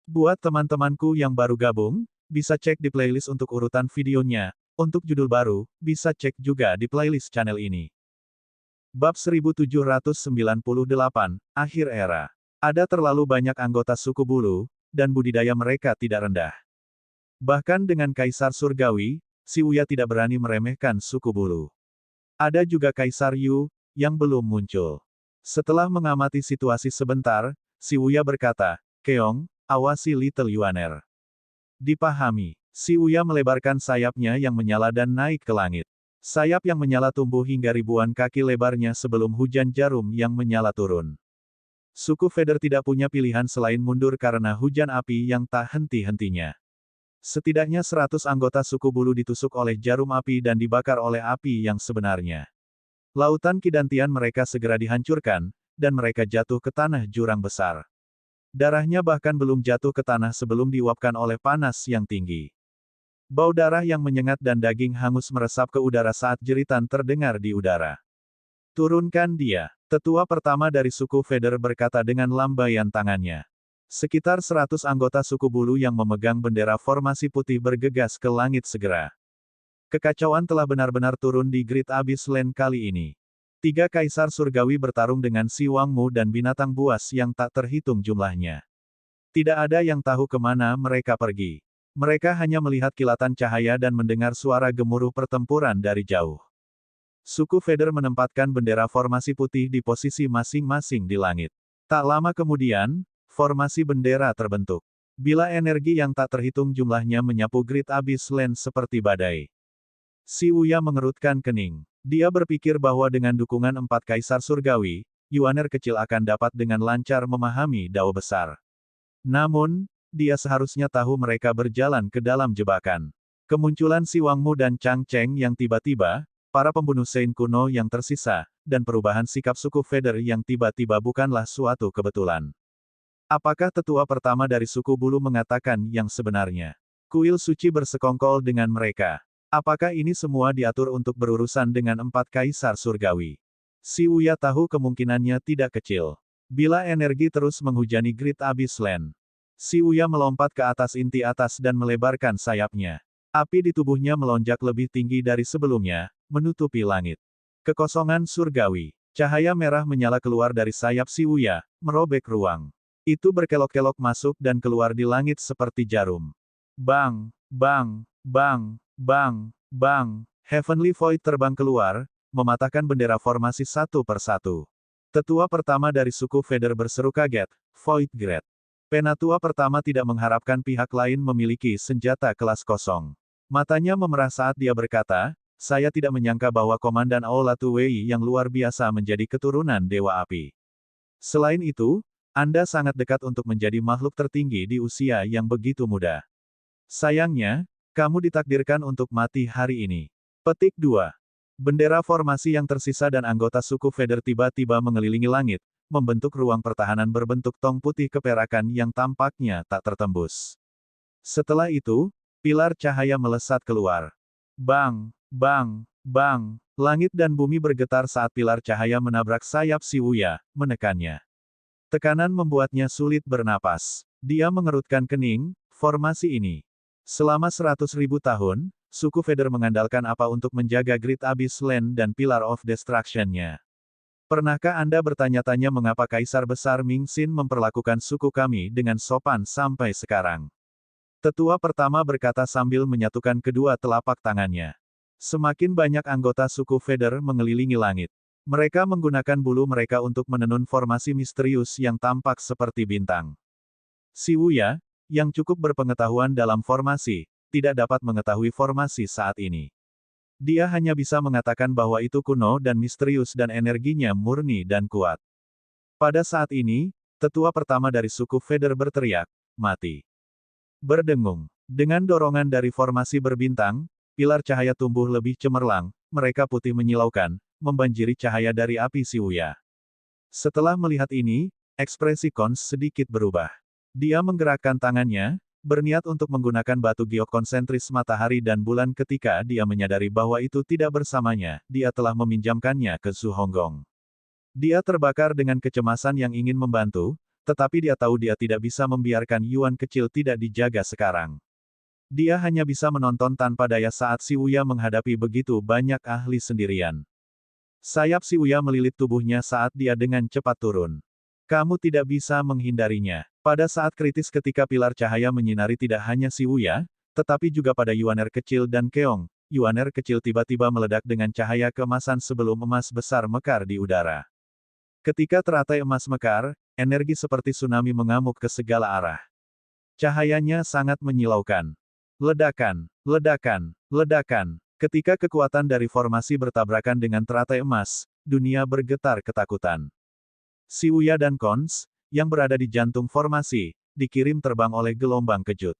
Buat teman-temanku yang baru gabung, bisa cek di playlist untuk urutan videonya. Untuk judul baru, bisa cek juga di playlist channel ini. Bab 1798, Akhir Era. Ada terlalu banyak anggota suku bulu, dan budidaya mereka tidak rendah. Bahkan dengan Kaisar Surgawi, si Uya tidak berani meremehkan suku bulu. Ada juga Kaisar Yu, yang belum muncul. Setelah mengamati situasi sebentar, si Uya berkata, "Keong, awasi Little Yuaner." Dipahami. Si Uya melebarkan sayapnya yang menyala dan naik ke langit. Sayap yang menyala tumbuh hingga ribuan kaki lebarnya sebelum hujan jarum yang menyala turun. Suku Feder tidak punya pilihan selain mundur karena hujan api yang tak henti-hentinya. Setidaknya 100 anggota suku bulu ditusuk oleh jarum api dan dibakar oleh api yang sebenarnya. Lautan kidantian mereka segera dihancurkan, dan mereka jatuh ke tanah jurang besar. Darahnya bahkan belum jatuh ke tanah sebelum diuapkan oleh panas yang tinggi. Bau darah yang menyengat dan daging hangus meresap ke udara saat jeritan terdengar di udara. "Turunkan dia," tetua pertama dari suku Feder berkata dengan lambaian tangannya. Sekitar 100 anggota suku bulu yang memegang bendera formasi putih bergegas ke langit segera. Kekacauan telah benar-benar turun di Great Abyss Land kali ini. 3 kaisar surgawi bertarung dengan si Wangmu dan binatang buas yang tak terhitung jumlahnya. Tidak ada yang tahu kemana mereka pergi. Mereka hanya melihat kilatan cahaya dan mendengar suara gemuruh pertempuran dari jauh. Suku Feder menempatkan bendera formasi putih di posisi masing-masing di langit. Tak lama kemudian, formasi bendera terbentuk. Bila energi yang tak terhitung jumlahnya menyapu Great Abyss Land seperti badai. Si Uya mengerutkan kening. Dia berpikir bahwa dengan dukungan 4 kaisar surgawi, Yuaner kecil akan dapat dengan lancar memahami Dao besar. Namun, dia seharusnya tahu mereka berjalan ke dalam jebakan. Kemunculan si Wangmu dan Chang Cheng yang tiba-tiba, para pembunuh Sein kuno yang tersisa, dan perubahan sikap suku Feder yang tiba-tiba bukanlah suatu kebetulan. Apakah tetua pertama dari suku bulu mengatakan yang sebenarnya? Kuil suci bersekongkol dengan mereka. Apakah ini semua diatur untuk berurusan dengan 4 kaisar surgawi? Si Uya tahu kemungkinannya tidak kecil. Bila energi terus menghujani Great Abyss Land. Si Uya melompat ke atas inti atas dan melebarkan sayapnya. Api di tubuhnya melonjak lebih tinggi dari sebelumnya, menutupi langit. Kekosongan surgawi. Cahaya merah menyala keluar dari sayap si Uya, merobek ruang. Itu berkelok-kelok masuk dan keluar di langit seperti jarum. Bang, bang, bang, bang, bang. Heavenly Void terbang keluar, mematahkan bendera formasi satu persatu. Tetua pertama dari suku Feder berseru kaget, Void Great. Penatua pertama tidak mengharapkan pihak lain memiliki senjata kelas kosong. Matanya memerah saat dia berkata, "Saya tidak menyangka bahwa Komandan Aulatu Wei yang luar biasa menjadi keturunan Dewa Api. Selain itu, Anda sangat dekat untuk menjadi makhluk tertinggi di usia yang begitu muda. Sayangnya, kamu ditakdirkan untuk mati hari ini." Petik 2. Bendera formasi yang tersisa dan anggota suku Feder tiba-tiba mengelilingi langit, membentuk ruang pertahanan berbentuk tong putih keperakan yang tampaknya tak tertembus. Setelah itu, pilar cahaya melesat keluar. Bang, bang, bang, langit dan bumi bergetar saat pilar cahaya menabrak sayap si Uya, menekannya. Tekanan membuatnya sulit bernapas. Dia mengerutkan kening, formasi ini. Selama 100.000 tahun, suku Feder mengandalkan apa untuk menjaga Great Abyss Land dan Pillar of Destruction-nya? Pernahkah Anda bertanya-tanya mengapa Kaisar Besar Ming Xin memperlakukan suku kami dengan sopan sampai sekarang? Tetua pertama berkata sambil menyatukan kedua telapak tangannya. Semakin banyak anggota suku Feder mengelilingi langit. Mereka menggunakan bulu mereka untuk menenun formasi misterius yang tampak seperti bintang. Si Uya, yang cukup berpengetahuan dalam formasi, tidak dapat mengetahui formasi saat ini. Dia hanya bisa mengatakan bahwa itu kuno dan misterius dan energinya murni dan kuat. Pada saat ini, tetua pertama dari suku Feder berteriak, "Mati!" Berdengung. Dengan dorongan dari formasi berbintang, pilar cahaya tumbuh lebih cemerlang, mereka putih menyilaukan, membanjiri cahaya dari api si Uya. Setelah melihat ini, ekspresi Kons sedikit berubah. Dia menggerakkan tangannya, berniat untuk menggunakan batu giok konsentris matahari dan bulan ketika dia menyadari bahwa itu tidak bersamanya, dia telah meminjamkannya ke Zhu Honggong. Dia terbakar dengan kecemasan yang ingin membantu, tetapi dia tahu dia tidak bisa membiarkan Yuan kecil tidak dijaga sekarang. Dia hanya bisa menonton tanpa daya saat Si Wuya menghadapi begitu banyak ahli sendirian. Sayap Si Wuya melilit tubuhnya saat dia dengan cepat turun. Kamu tidak bisa menghindarinya. Pada saat kritis ketika pilar cahaya menyinari tidak hanya Si Wuya, tetapi juga pada Yuaner kecil dan Keong, Yuaner kecil tiba-tiba meledak dengan cahaya keemasan sebelum emas besar mekar di udara. Ketika teratai emas mekar, energi seperti tsunami mengamuk ke segala arah. Cahayanya sangat menyilaukan. Ledakan, ledakan, ledakan. Ketika kekuatan dari formasi bertabrakan dengan teratai emas, dunia bergetar ketakutan. Si Wuya dan Cons, yang berada di jantung formasi, dikirim terbang oleh gelombang kejut.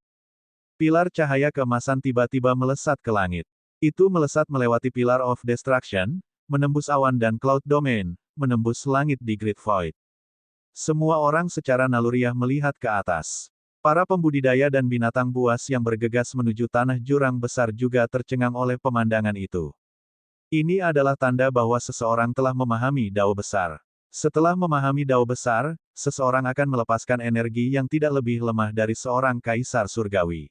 Pilar cahaya keemasan tiba-tiba melesat ke langit. Itu melesat melewati Pillar of Destruction, menembus awan dan Cloud Domain, menembus langit di Great Void. Semua orang secara naluriah melihat ke atas. Para pembudidaya dan binatang buas yang bergegas menuju tanah jurang besar juga tercengang oleh pemandangan itu. Ini adalah tanda bahwa seseorang telah memahami Dao besar. Setelah memahami Dao besar, seseorang akan melepaskan energi yang tidak lebih lemah dari seorang kaisar surgawi.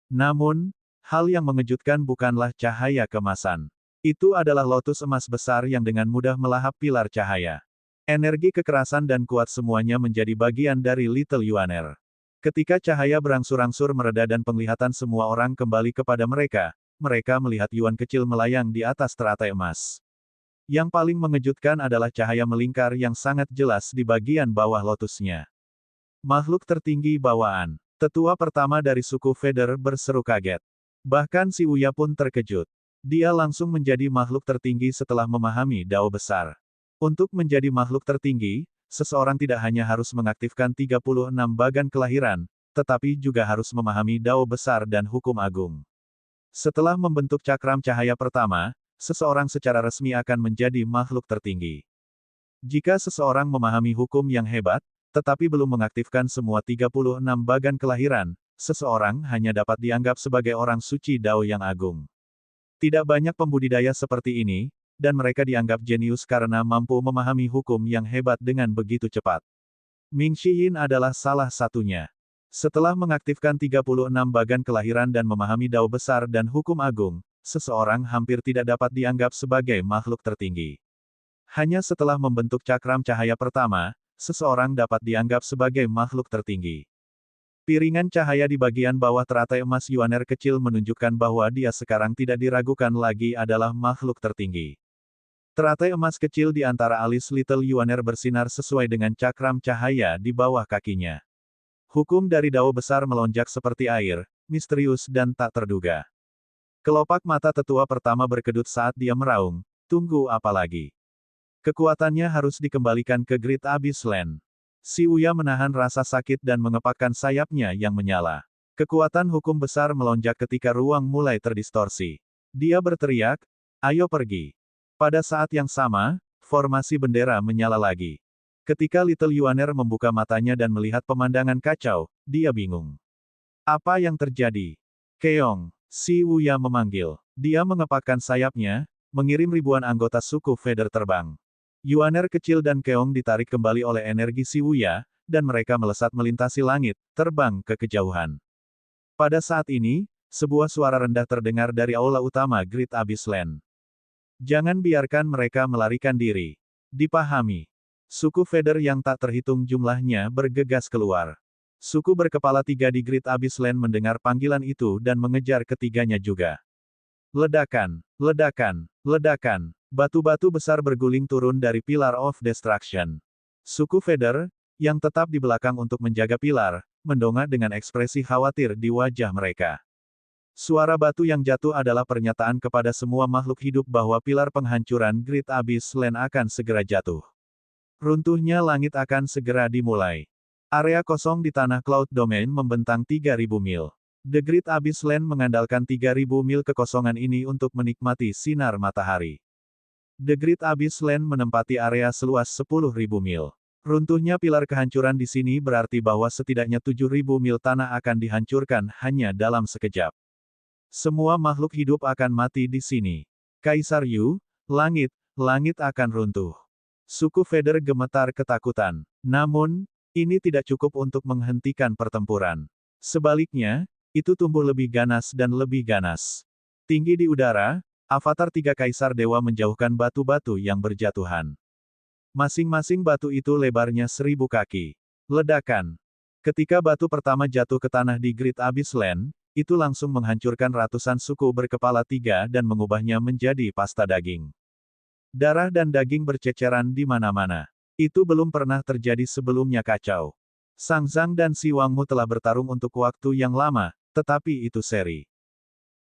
Namun, hal yang mengejutkan bukanlah cahaya kemasan. Itu adalah lotus emas besar yang dengan mudah melahap pilar cahaya. Energi kekerasan dan kuat semuanya menjadi bagian dari Little Yuaner. Ketika cahaya berangsur-angsur mereda dan penglihatan semua orang kembali kepada mereka, mereka melihat Yuan kecil melayang di atas teratai emas. Yang paling mengejutkan adalah cahaya melingkar yang sangat jelas di bagian bawah lotusnya. Makhluk tertinggi bawaan. Tetua pertama dari suku Feather berseru kaget. Bahkan Si Wuya pun terkejut. Dia langsung menjadi makhluk tertinggi setelah memahami Dao besar. Untuk menjadi makhluk tertinggi, seseorang tidak hanya harus mengaktifkan 36 bagan kelahiran, tetapi juga harus memahami Dao besar dan hukum agung. Setelah membentuk cakram cahaya pertama, seseorang secara resmi akan menjadi makhluk tertinggi. Jika seseorang memahami hukum yang hebat, tetapi belum mengaktifkan semua 36 bagan kelahiran, seseorang hanya dapat dianggap sebagai orang suci Dao yang agung. Tidak banyak pembudidaya seperti ini, dan mereka dianggap jenius karena mampu memahami hukum yang hebat dengan begitu cepat. Ming Shiyin adalah salah satunya. Setelah mengaktifkan 36 bagan kelahiran dan memahami Dao besar dan hukum agung, seseorang hampir tidak dapat dianggap sebagai makhluk tertinggi. Hanya setelah membentuk cakram cahaya pertama, seseorang dapat dianggap sebagai makhluk tertinggi. Piringan cahaya di bagian bawah teratai emas Yuaner kecil menunjukkan bahwa dia sekarang tidak diragukan lagi adalah makhluk tertinggi. Teratai emas kecil di antara alis Little Yuaner bersinar sesuai dengan cakram cahaya di bawah kakinya. Hukum dari Dao besar melonjak seperti air, misterius dan tak terduga. Kelopak mata tetua pertama berkedut saat dia meraung, tunggu apa lagi? Kekuatannya harus dikembalikan ke Great Abyss Land. Si Wuya menahan rasa sakit dan mengepakkan sayapnya yang menyala. Kekuatan hukum besar melonjak ketika ruang mulai terdistorsi. Dia berteriak, ayo pergi. Pada saat yang sama, formasi bendera menyala lagi. Ketika Little Yuaner membuka matanya dan melihat pemandangan kacau, dia bingung. Apa yang terjadi? Keong, Si Wuya memanggil. Dia mengepakkan sayapnya, mengirim ribuan anggota suku Feather terbang. Yuaner kecil dan Keong ditarik kembali oleh energi Si Wuya, dan mereka melesat melintasi langit, terbang ke kejauhan. Pada saat ini, sebuah suara rendah terdengar dari aula utama Great Abyss Land. Jangan biarkan mereka melarikan diri. Dipahami. Suku Feather yang tak terhitung jumlahnya bergegas keluar. Suku berkepala 3 di Great Abyss Land mendengar panggilan itu dan mengejar ketiganya juga. Ledakan, ledakan, ledakan. Batu-batu besar berguling turun dari Pillar of Destruction. Suku Feather, yang tetap di belakang untuk menjaga pilar, mendongak dengan ekspresi khawatir di wajah mereka. Suara batu yang jatuh adalah pernyataan kepada semua makhluk hidup bahwa pilar penghancuran Great Abyss Land akan segera jatuh. Runtuhnya langit akan segera dimulai. Area kosong di tanah Cloud Domain membentang 3.000 mil. The Great Abyss Land mengandalkan 3.000 mil kekosongan ini untuk menikmati sinar matahari. The Great Abyss Land menempati area seluas 10.000 mil. Runtuhnya pilar kehancuran di sini berarti bahwa setidaknya 7.000 mil tanah akan dihancurkan hanya dalam sekejap. Semua makhluk hidup akan mati di sini. Kaisar Yu, langit akan runtuh. Suku Feather gemetar ketakutan. Namun, Ini tidak cukup untuk menghentikan pertempuran. Sebaliknya, itu tumbuh lebih ganas dan lebih ganas. Tinggi di udara, avatar tiga kaisar dewa menjauhkan batu-batu yang berjatuhan. Masing-masing batu itu lebarnya 1000 kaki. Ledakan. Ketika batu pertama jatuh ke tanah di Great Abyss Land, itu langsung menghancurkan ratusan suku berkepala tiga dan mengubahnya menjadi pasta daging. Darah dan daging berceceran di mana-mana. Itu belum pernah terjadi sebelumnya kacau. Sang Zhang dan Si Wangmu telah bertarung untuk waktu yang lama, tetapi itu seri.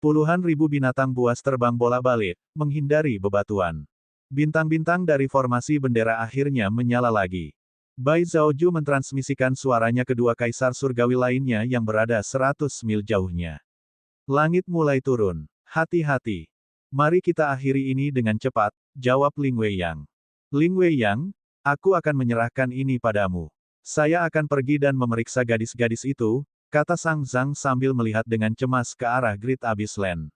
Puluhan ribu binatang buas terbang bola-balik, menghindari bebatuan. Bintang-bintang dari formasi bendera akhirnya menyala lagi. Bai Zhaoju mentransmisikan suaranya ke dua kaisar surgawi lainnya yang berada 100 mil jauhnya. Langit mulai turun. Hati-hati. Mari kita akhiri ini dengan cepat, jawab Ling Weiyang. Ling Weiyang, aku akan menyerahkan ini padamu. Saya akan pergi dan memeriksa gadis-gadis itu, kata Sang Zhang sambil melihat dengan cemas ke arah Great Abyss Land.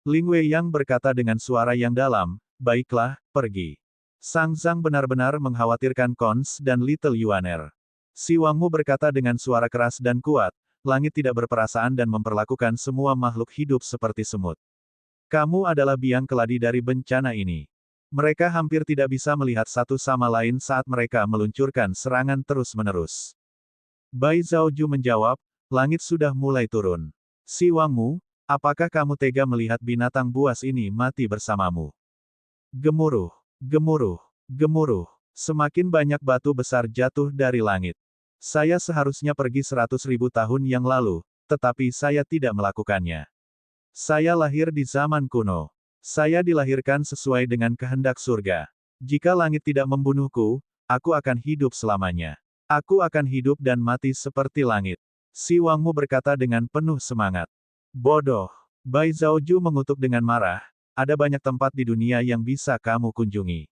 Ling Weiyang berkata dengan suara yang dalam, baiklah, pergi. Sang Zhang benar-benar mengkhawatirkan Cons dan Little Yuaner. Si Wangmu berkata dengan suara keras dan kuat, langit tidak berperasaan dan memperlakukan semua makhluk hidup seperti semut. Kamu adalah biang keladi dari bencana ini. Mereka hampir tidak bisa melihat satu sama lain saat mereka meluncurkan serangan terus-menerus. Bai Zhaoju menjawab, langit sudah mulai turun. Si Wangmu, apakah kamu tega melihat binatang buas ini mati bersamamu? Gemuruh, gemuruh, gemuruh. Semakin banyak batu besar jatuh dari langit. Saya seharusnya pergi 100.000 tahun yang lalu, tetapi saya tidak melakukannya. Saya lahir di zaman kuno. Saya dilahirkan sesuai dengan kehendak surga. Jika langit tidak membunuhku, aku akan hidup selamanya. Aku akan hidup dan mati seperti langit. Si Wangmu berkata dengan penuh semangat. Bodoh. Bai Zhaoju mengutuk dengan marah. Ada banyak tempat di dunia yang bisa kamu kunjungi.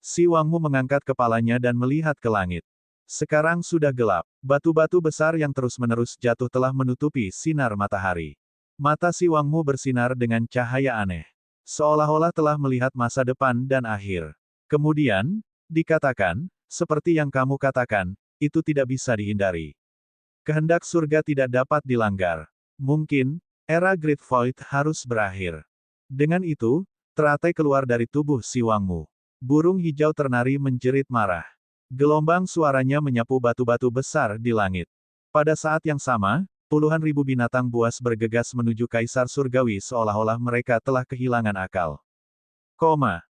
Si Wangmu mengangkat kepalanya dan melihat ke langit. Sekarang sudah gelap. Batu-batu besar yang terus-menerus jatuh telah menutupi sinar matahari. Mata Si Wangmu bersinar dengan cahaya aneh. Seolah-olah telah melihat masa depan dan akhir. Kemudian, dikatakan, seperti yang kamu katakan, itu tidak bisa dihindari. Kehendak surga tidak dapat dilanggar. Mungkin, era Great Void harus berakhir. Dengan itu, teratai keluar dari tubuh Si Wangmu. Burung hijau ternari menjerit marah. Gelombang suaranya menyapu batu-batu besar di langit. Pada saat yang sama, puluhan ribu binatang buas bergegas menuju Kaisar Surgawi seolah-olah mereka telah kehilangan akal.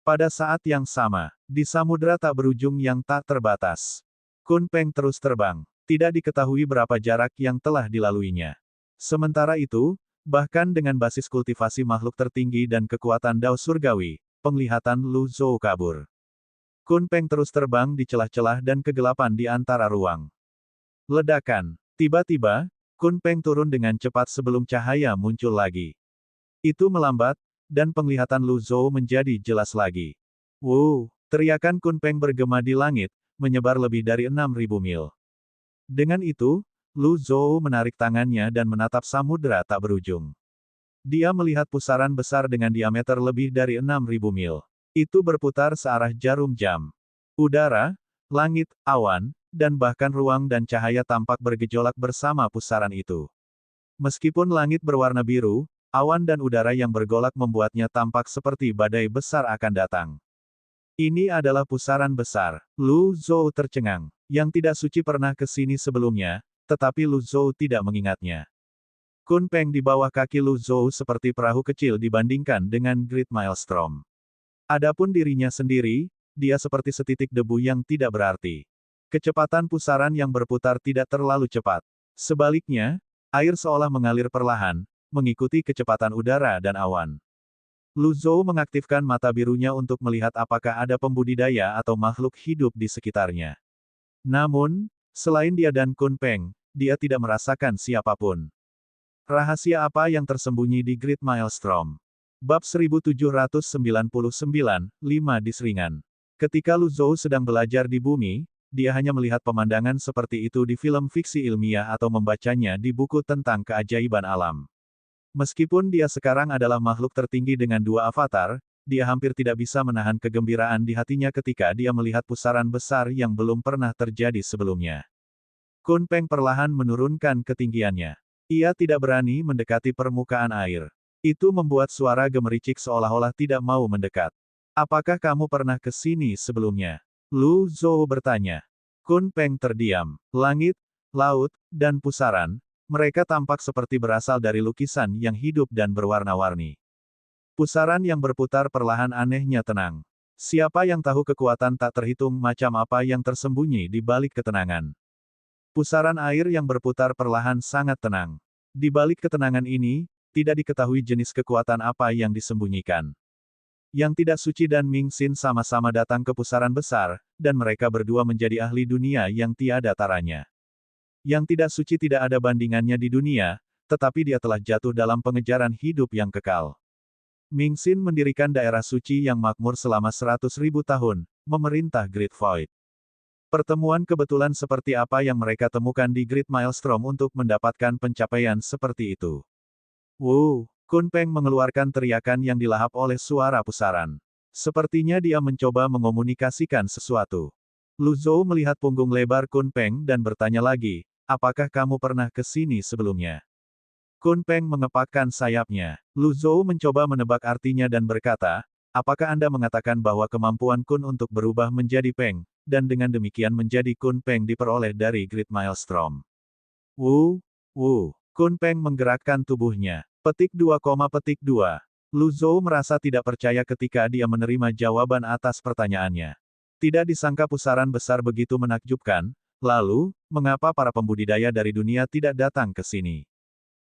Pada saat yang sama, di samudera tak berujung yang tak terbatas, Kun Peng terus terbang. Tidak diketahui berapa jarak yang telah dilaluinya. Sementara itu, bahkan dengan basis kultivasi makhluk tertinggi dan kekuatan Dao Surgawi, penglihatan Lu Zhou kabur. Kun Peng terus terbang di celah-celah dan kegelapan di antara ruang. Ledakan. Tiba-tiba, Kun Peng turun dengan cepat sebelum cahaya muncul lagi. Itu melambat, dan penglihatan Lu Zhou menjadi jelas lagi. Wow! Teriakan Kun Peng bergema di langit, menyebar lebih dari 6.000 mil. Dengan itu, Lu Zhou menarik tangannya dan menatap samudera tak berujung. Dia melihat pusaran besar dengan diameter lebih dari 6.000 mil. Itu berputar searah jarum jam. Udara, langit, awan, dan bahkan ruang dan cahaya tampak bergejolak bersama pusaran itu. Meskipun langit berwarna biru, awan dan udara yang bergolak membuatnya tampak seperti badai besar akan datang. Ini adalah pusaran besar. Lu Zhou tercengang. Yang tidak suci pernah ke sini sebelumnya, tetapi Lu Zhou tidak mengingatnya. Kun Peng di bawah kaki Lu Zhou seperti perahu kecil dibandingkan dengan Great Maelstrom. Adapun dirinya sendiri, dia seperti setitik debu yang tidak berarti. Kecepatan pusaran yang berputar tidak terlalu cepat. Sebaliknya, air seolah mengalir perlahan, mengikuti kecepatan udara dan awan. Lu Zhou mengaktifkan mata birunya untuk melihat apakah ada pembudidaya atau makhluk hidup di sekitarnya. Namun, selain dia dan Kun Peng, dia tidak merasakan siapapun. Rahasia apa yang tersembunyi di Great Maelstrom? Bab 1799, 5 Disringan. Ketika Lu Zhou sedang belajar di bumi, dia hanya melihat pemandangan seperti itu di film fiksi ilmiah atau membacanya di buku tentang keajaiban alam. Meskipun dia sekarang adalah makhluk tertinggi dengan dua avatar, dia hampir tidak bisa menahan kegembiraan di hatinya ketika dia melihat pusaran besar yang belum pernah terjadi sebelumnya. Kun Peng perlahan menurunkan ketinggiannya. Ia tidak berani mendekati permukaan air. Itu membuat suara gemericik seolah-olah tidak mau mendekat. Apakah kamu pernah ke sini sebelumnya? Lu Zhou bertanya. Kun Peng terdiam. Langit, laut, dan pusaran, mereka tampak seperti berasal dari lukisan yang hidup dan berwarna-warni. Pusaran yang berputar perlahan anehnya tenang. Siapa yang tahu kekuatan tak terhitung macam apa yang tersembunyi di balik ketenangan? Pusaran air yang berputar perlahan sangat tenang. Di balik ketenangan ini, tidak diketahui jenis kekuatan apa yang disembunyikan. Yang tidak suci dan Ming Xin sama-sama datang ke pusaran besar, dan mereka berdua menjadi ahli dunia yang tiada taranya. Yang tidak suci tidak ada bandingannya di dunia, tetapi dia telah jatuh dalam pengejaran hidup yang kekal. Ming Xin mendirikan daerah suci yang makmur selama 100.000 tahun, memerintah Great Void. Pertemuan kebetulan seperti apa yang mereka temukan di Great Maelstrom untuk mendapatkan pencapaian seperti itu. Wow! Kun Peng mengeluarkan teriakan yang dilahap oleh suara pusaran. Sepertinya dia mencoba mengomunikasikan sesuatu. Lu Zhou melihat punggung lebar Kun Peng dan bertanya lagi, apakah kamu pernah ke sini sebelumnya? Kun Peng mengepakkan sayapnya. Lu Zhou mencoba menebak artinya dan berkata, apakah Anda mengatakan bahwa kemampuan Kun untuk berubah menjadi Peng, dan dengan demikian menjadi Kun Peng diperoleh dari Great Maelstrom? Wu, Kun Peng menggerakkan tubuhnya. Petik 2, petik 2. Lu Zhou merasa tidak percaya ketika dia menerima jawaban atas pertanyaannya. Tidak disangka pusaran besar begitu menakjubkan, lalu, mengapa para pembudidaya dari dunia tidak datang ke sini?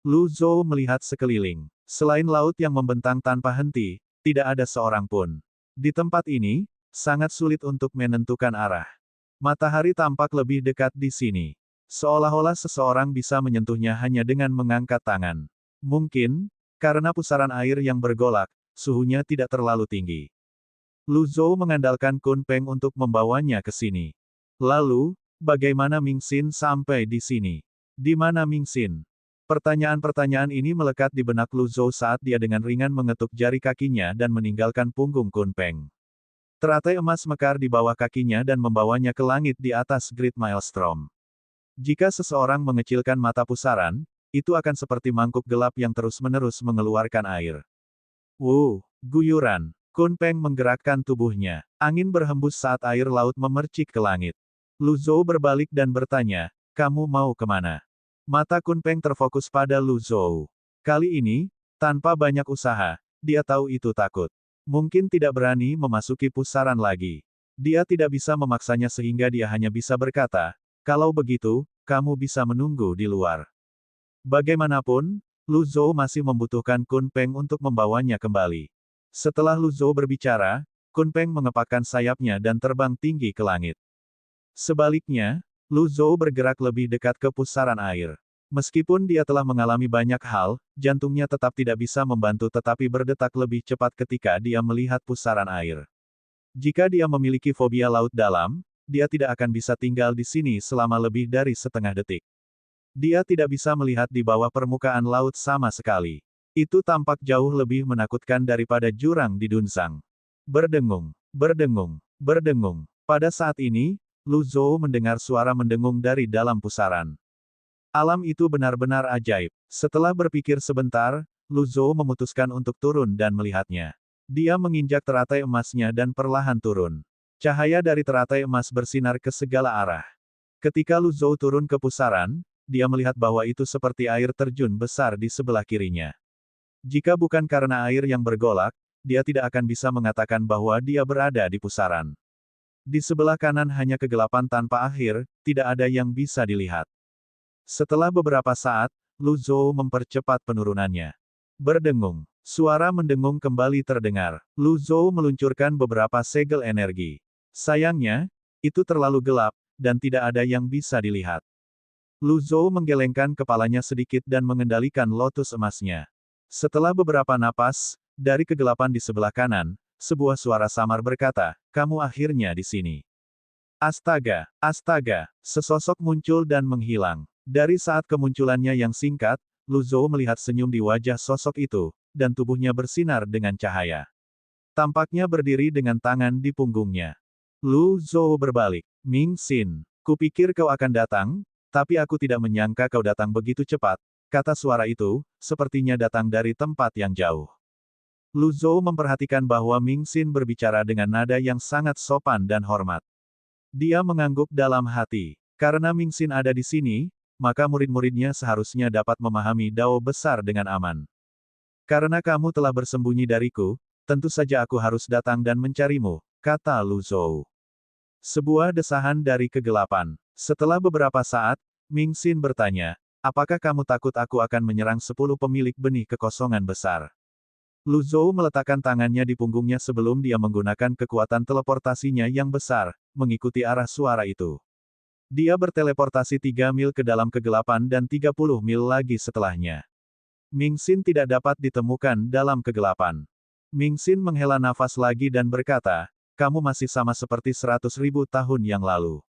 Lu Zhou melihat sekeliling. Selain laut yang membentang tanpa henti, tidak ada seorang pun. Di tempat ini, sangat sulit untuk menentukan arah. Matahari tampak lebih dekat di sini. Seolah-olah seseorang bisa menyentuhnya hanya dengan mengangkat tangan. Mungkin, karena pusaran air yang bergolak, suhunya tidak terlalu tinggi. Lu Zhou mengandalkan Kun Peng untuk membawanya ke sini. Lalu, bagaimana Ming Xin sampai di sini? Di mana Ming Xin? Pertanyaan-pertanyaan ini melekat di benak Lu Zhou saat dia dengan ringan mengetuk jari kakinya dan meninggalkan punggung Kun Peng. Teratai emas mekar di bawah kakinya dan membawanya ke langit di atas Great Maelstrom. Jika seseorang mengecilkan mata pusaran, itu akan seperti mangkuk gelap yang terus-menerus mengeluarkan air. Guyuran. Kun Peng menggerakkan tubuhnya. Angin berhembus saat air laut memercik ke langit. Lu Zhou berbalik dan bertanya, kamu mau kemana? Mata Kun Peng terfokus pada Lu Zhou. Kali ini, tanpa banyak usaha, dia tahu itu takut. Mungkin tidak berani memasuki pusaran lagi. Dia tidak bisa memaksanya sehingga dia hanya bisa berkata, kalau begitu, kamu bisa menunggu di luar. Bagaimanapun, Lu Zhou masih membutuhkan Kun Peng untuk membawanya kembali. Setelah Lu Zhou berbicara, Kun Peng mengepakkan sayapnya dan terbang tinggi ke langit. Sebaliknya, Lu Zhou bergerak lebih dekat ke pusaran air. Meskipun dia telah mengalami banyak hal, jantungnya tetap tidak bisa membantu tetapi berdetak lebih cepat ketika dia melihat pusaran air. Jika dia memiliki fobia laut dalam, dia tidak akan bisa tinggal di sini selama lebih dari setengah detik. Dia tidak bisa melihat di bawah permukaan laut sama sekali. Itu tampak jauh lebih menakutkan daripada jurang di Dunsang. Berdengung, berdengung, berdengung. Pada saat ini, Lu Zhou mendengar suara mendengung dari dalam pusaran. Alam itu benar-benar ajaib. Setelah berpikir sebentar, Lu Zhou memutuskan untuk turun dan melihatnya. Dia menginjak teratai emasnya dan perlahan turun. Cahaya dari teratai emas bersinar ke segala arah. Ketika Lu Zhou turun ke pusaran, dia melihat bahwa itu seperti air terjun besar di sebelah kirinya. Jika bukan karena air yang bergolak, dia tidak akan bisa mengatakan bahwa dia berada di pusaran. Di sebelah kanan hanya kegelapan tanpa akhir, tidak ada yang bisa dilihat. Setelah beberapa saat, Lu Zhou mempercepat penurunannya. Berdengung. Suara mendengung kembali terdengar. Lu Zhou meluncurkan beberapa segel energi. Sayangnya, itu terlalu gelap, dan tidak ada yang bisa dilihat. Lu Zhou menggelengkan kepalanya sedikit dan mengendalikan lotus emasnya. Setelah beberapa napas, dari kegelapan di sebelah kanan, sebuah suara samar berkata, kamu akhirnya di sini. Astaga, astaga, sesosok muncul dan menghilang. Dari saat kemunculannya yang singkat, Lu Zhou melihat senyum di wajah sosok itu, dan tubuhnya bersinar dengan cahaya. Tampaknya berdiri dengan tangan di punggungnya. Lu Zhou berbalik. Ming Xin, kupikir kau akan datang, Tapi aku tidak menyangka kau datang begitu cepat, kata suara itu, sepertinya datang dari tempat yang jauh. Lu Zhou memperhatikan bahwa Ming Xin berbicara dengan nada yang sangat sopan dan hormat. Dia mengangguk dalam hati. Karena Ming Xin ada di sini, maka murid-muridnya seharusnya dapat memahami Dao besar dengan aman. Karena kamu telah bersembunyi dariku, tentu saja aku harus datang dan mencarimu, kata Lu Zhou. Sebuah desahan dari kegelapan. Setelah beberapa saat, Ming Xin bertanya, apakah kamu takut aku akan menyerang 10 pemilik benih kekosongan besar? Lu Zhou meletakkan tangannya di punggungnya sebelum dia menggunakan kekuatan teleportasinya yang besar, mengikuti arah suara itu. Dia berteleportasi 3 mil ke dalam kegelapan dan 30 mil lagi setelahnya. Ming Xin tidak dapat ditemukan dalam kegelapan. Ming Xin menghela nafas lagi dan berkata, kamu masih sama seperti 100.000 tahun yang lalu.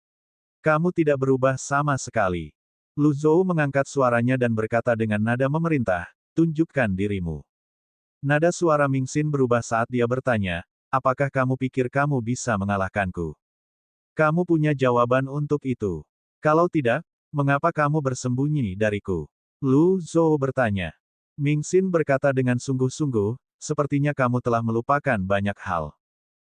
Kamu tidak berubah sama sekali. Lu Zhou mengangkat suaranya dan berkata dengan nada memerintah, tunjukkan dirimu. Nada suara Ming Xin berubah saat dia bertanya, apakah kamu pikir kamu bisa mengalahkanku? Kamu punya jawaban untuk itu. Kalau tidak, mengapa kamu bersembunyi dariku? Lu Zhou bertanya. Ming Xin berkata dengan sungguh-sungguh, sepertinya kamu telah melupakan banyak hal.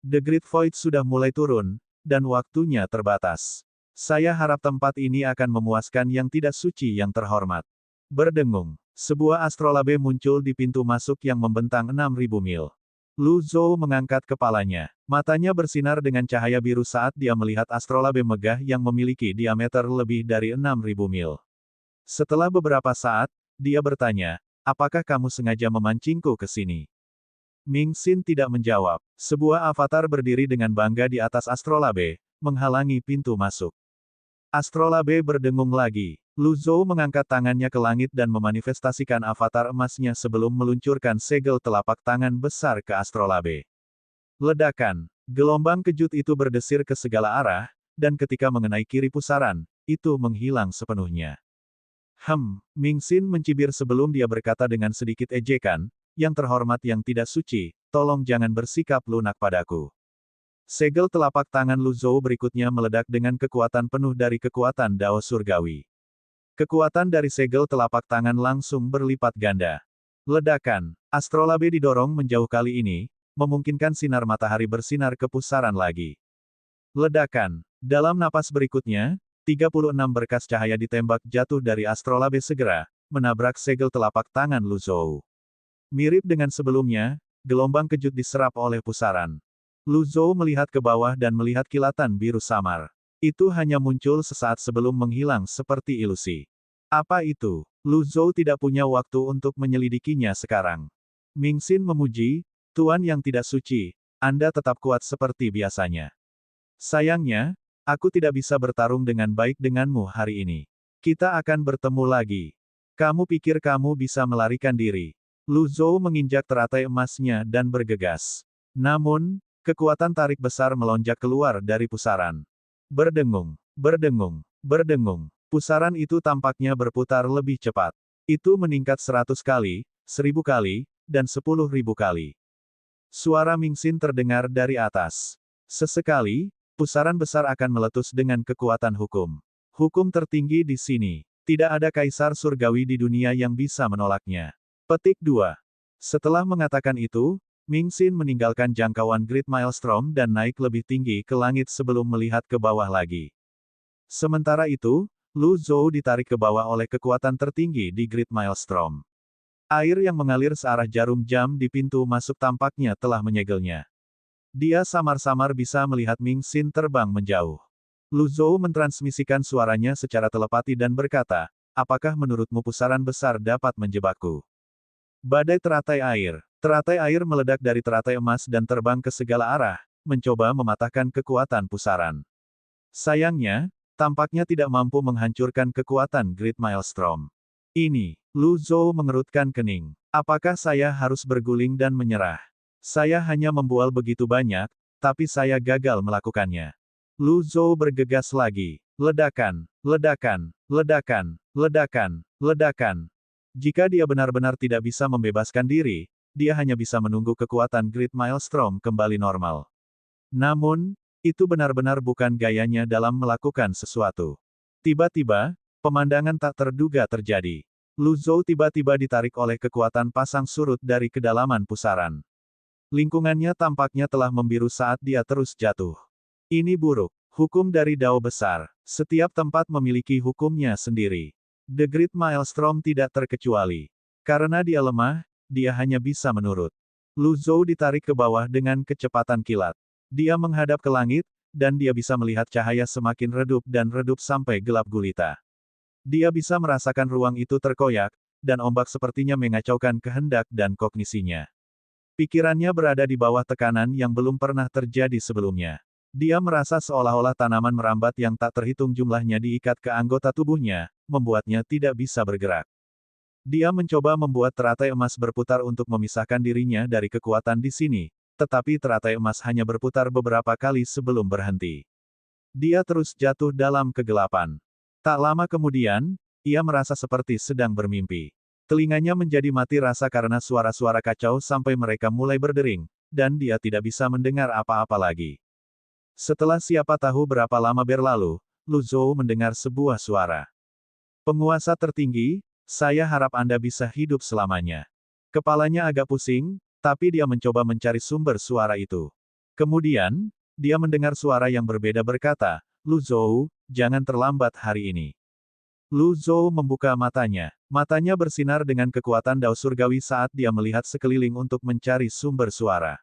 The Great Void sudah mulai turun, dan waktunya terbatas. Saya harap tempat ini akan memuaskan yang tidak suci yang terhormat. Berdengung. Sebuah astrolabe muncul di pintu masuk yang membentang 6.000 mil. Lu Zhou mengangkat kepalanya. Matanya bersinar dengan cahaya biru saat dia melihat astrolabe megah yang memiliki diameter lebih dari 6.000 mil. Setelah beberapa saat, dia bertanya, apakah kamu sengaja memancingku ke sini? Ming Xin tidak menjawab. Sebuah avatar berdiri dengan bangga di atas astrolabe, menghalangi pintu masuk. Astrolabe berdengung lagi. Lu Zhou mengangkat tangannya ke langit dan memanifestasikan avatar emasnya sebelum meluncurkan segel telapak tangan besar ke astrolabe. Ledakan. Gelombang kejut itu berdesir ke segala arah, dan ketika mengenai kiri pusaran, itu menghilang sepenuhnya. Ming Xin mencibir sebelum dia berkata dengan sedikit ejekan, yang terhormat yang tidak suci, tolong jangan bersikap lunak padaku. Segel telapak tangan Lu Zhou berikutnya meledak dengan kekuatan penuh dari kekuatan Dao Surgawi. Kekuatan dari segel telapak tangan langsung berlipat ganda. Ledakan. Astrolabe didorong menjauh kali ini, memungkinkan sinar matahari bersinar ke pusaran lagi. Ledakan. Dalam napas berikutnya, 36 berkas cahaya ditembak jatuh dari astrolabe segera, menabrak segel telapak tangan Lu Zhou. Mirip dengan sebelumnya, gelombang kejut diserap oleh pusaran. Lu Zhou melihat ke bawah dan melihat kilatan biru samar. Itu hanya muncul sesaat sebelum menghilang seperti ilusi. Apa itu? Lu Zhou tidak punya waktu untuk menyelidikinya sekarang. Ming Xin memuji, Tuan yang tidak suci, Anda tetap kuat seperti biasanya. Sayangnya, aku tidak bisa bertarung dengan baik denganmu hari ini. Kita akan bertemu lagi. Kamu pikir kamu bisa melarikan diri? Lu Zhou menginjak teratai emasnya dan bergegas. Namun, kekuatan tarik besar melonjak keluar dari pusaran. Berdengung, berdengung, berdengung. Pusaran itu tampaknya berputar lebih cepat. Itu meningkat 100 kali, 1000 kali, dan 10.000 kali. Suara Ming Xin terdengar dari atas. Sesekali, pusaran besar akan meletus dengan kekuatan hukum. Hukum tertinggi di sini. Tidak ada kaisar surgawi di dunia yang bisa menolaknya. Petik 2. Setelah mengatakan itu, Ming Xin meninggalkan jangkauan Great Maelstrom dan naik lebih tinggi ke langit sebelum melihat ke bawah lagi. Sementara itu, Lu Zhou ditarik ke bawah oleh kekuatan tertinggi di Great Maelstrom. Air yang mengalir searah jarum jam di pintu masuk tampaknya telah menyegelnya. Dia samar-samar bisa melihat Ming Xin terbang menjauh. Lu Zhou mentransmisikan suaranya secara telepati dan berkata, apakah menurutmu pusaran besar dapat menjebakku? Badai teratai air. Teratai air meledak dari teratai emas dan terbang ke segala arah, mencoba mematahkan kekuatan pusaran. Sayangnya, tampaknya tidak mampu menghancurkan kekuatan Great Maelstrom. Ini, Lu Zhou mengerutkan kening. Apakah saya harus berguling dan menyerah? Saya hanya membual begitu banyak, tapi saya gagal melakukannya. Lu Zhou bergegas lagi. Ledakan, ledakan, ledakan, ledakan, ledakan. Jika dia benar-benar tidak bisa membebaskan diri, dia hanya bisa menunggu kekuatan Great Maelstrom kembali normal. Namun, itu benar-benar bukan gayanya dalam melakukan sesuatu. Tiba-tiba, Pemandangan tak terduga terjadi. Lu Zhou tiba-tiba ditarik oleh kekuatan pasang surut dari kedalaman pusaran. Lingkungannya tampaknya telah membiru saat dia terus jatuh. Ini buruk. Hukum dari Dao besar. Setiap tempat memiliki hukumnya sendiri. The Great Maelstrom tidak terkecuali. Karena dia lemah, dia hanya bisa menurut. Lu Zhou ditarik ke bawah dengan kecepatan kilat. Dia menghadap ke langit, dan dia bisa melihat cahaya semakin redup dan redup sampai gelap gulita. Dia bisa merasakan ruang itu terkoyak, dan ombak sepertinya mengacaukan kehendak dan kognisinya. Pikirannya berada di bawah tekanan yang belum pernah terjadi sebelumnya. Dia merasa seolah-olah tanaman merambat yang tak terhitung jumlahnya diikat ke anggota tubuhnya, membuatnya tidak bisa bergerak. Dia mencoba membuat teratai emas berputar untuk memisahkan dirinya dari kekuatan di sini, tetapi teratai emas hanya berputar beberapa kali sebelum berhenti. Dia terus jatuh dalam kegelapan. Tak lama kemudian, ia merasa seperti sedang bermimpi. Telinganya menjadi mati rasa karena suara-suara kacau sampai mereka mulai berdering, dan dia tidak bisa mendengar apa-apa lagi. Setelah siapa tahu berapa lama berlalu, Lu Zhou mendengar sebuah suara. Penguasa tertinggi, saya harap Anda bisa hidup selamanya. Kepalanya agak pusing, tapi dia mencoba mencari sumber suara itu. Kemudian, dia mendengar suara yang berbeda berkata, Lu Zhou, jangan terlambat hari ini. Lu Zhou membuka matanya. Matanya bersinar dengan kekuatan Dao surgawi saat dia melihat sekeliling untuk mencari sumber suara.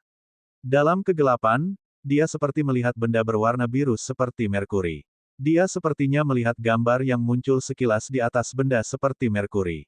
Dalam kegelapan, dia seperti melihat benda berwarna biru seperti merkuri. Dia sepertinya melihat gambar yang muncul sekilas di atas benda seperti merkuri.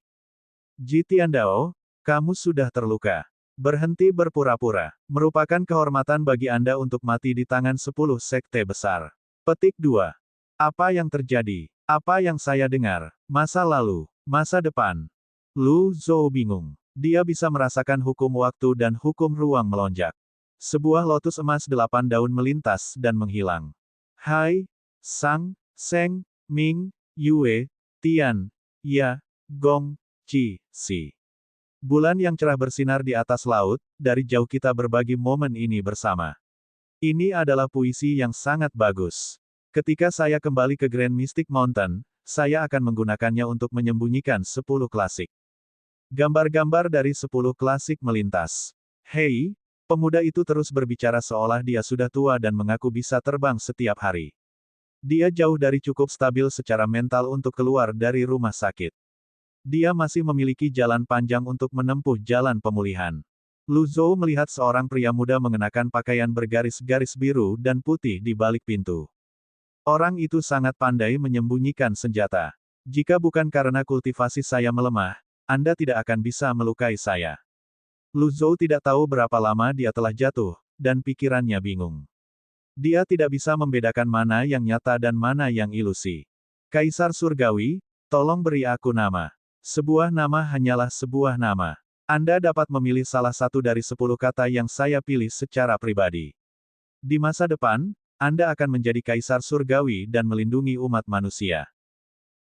Jitian Dao, kamu sudah terluka. Berhenti berpura-pura. Merupakan kehormatan bagi Anda untuk mati di tangan 10 sekte besar. Petik 2. Apa yang terjadi? Apa yang saya dengar? Masa lalu, masa depan. Lu Zhou bingung. Dia bisa merasakan hukum waktu dan hukum ruang melonjak. Sebuah lotus emas 8 daun melintas dan menghilang. Hai, Sang, Seng, Ming, Yue, Tian, Ya, Gong, Qi, Si. Bulan yang cerah bersinar di atas laut, dari jauh kita berbagi momen ini bersama. Ini adalah puisi yang sangat bagus. Ketika saya kembali ke Grand Mystic Mountain, saya akan menggunakannya untuk menyembunyikan 10 klasik. Gambar-gambar dari 10 klasik melintas. Hei, pemuda itu terus berbicara seolah dia sudah tua dan mengaku bisa terbang setiap hari. Dia jauh dari cukup stabil secara mental untuk keluar dari rumah sakit. Dia masih memiliki jalan panjang untuk menempuh jalan pemulihan. Lu Zhou melihat seorang pria muda mengenakan pakaian bergaris-garis biru dan putih di balik pintu. Orang itu sangat pandai menyembunyikan senjata. Jika bukan karena kultivasi saya melemah, Anda tidak akan bisa melukai saya. Lu Zhou tidak tahu berapa lama dia telah jatuh, dan pikirannya bingung. Dia tidak bisa membedakan mana yang nyata dan mana yang ilusi. Kaisar Surgawi, tolong beri aku nama. Sebuah nama hanyalah sebuah nama. Anda dapat memilih salah satu dari 10 kata yang saya pilih secara pribadi. Di masa depan, Anda akan menjadi Kaisar Surgawi dan melindungi umat manusia.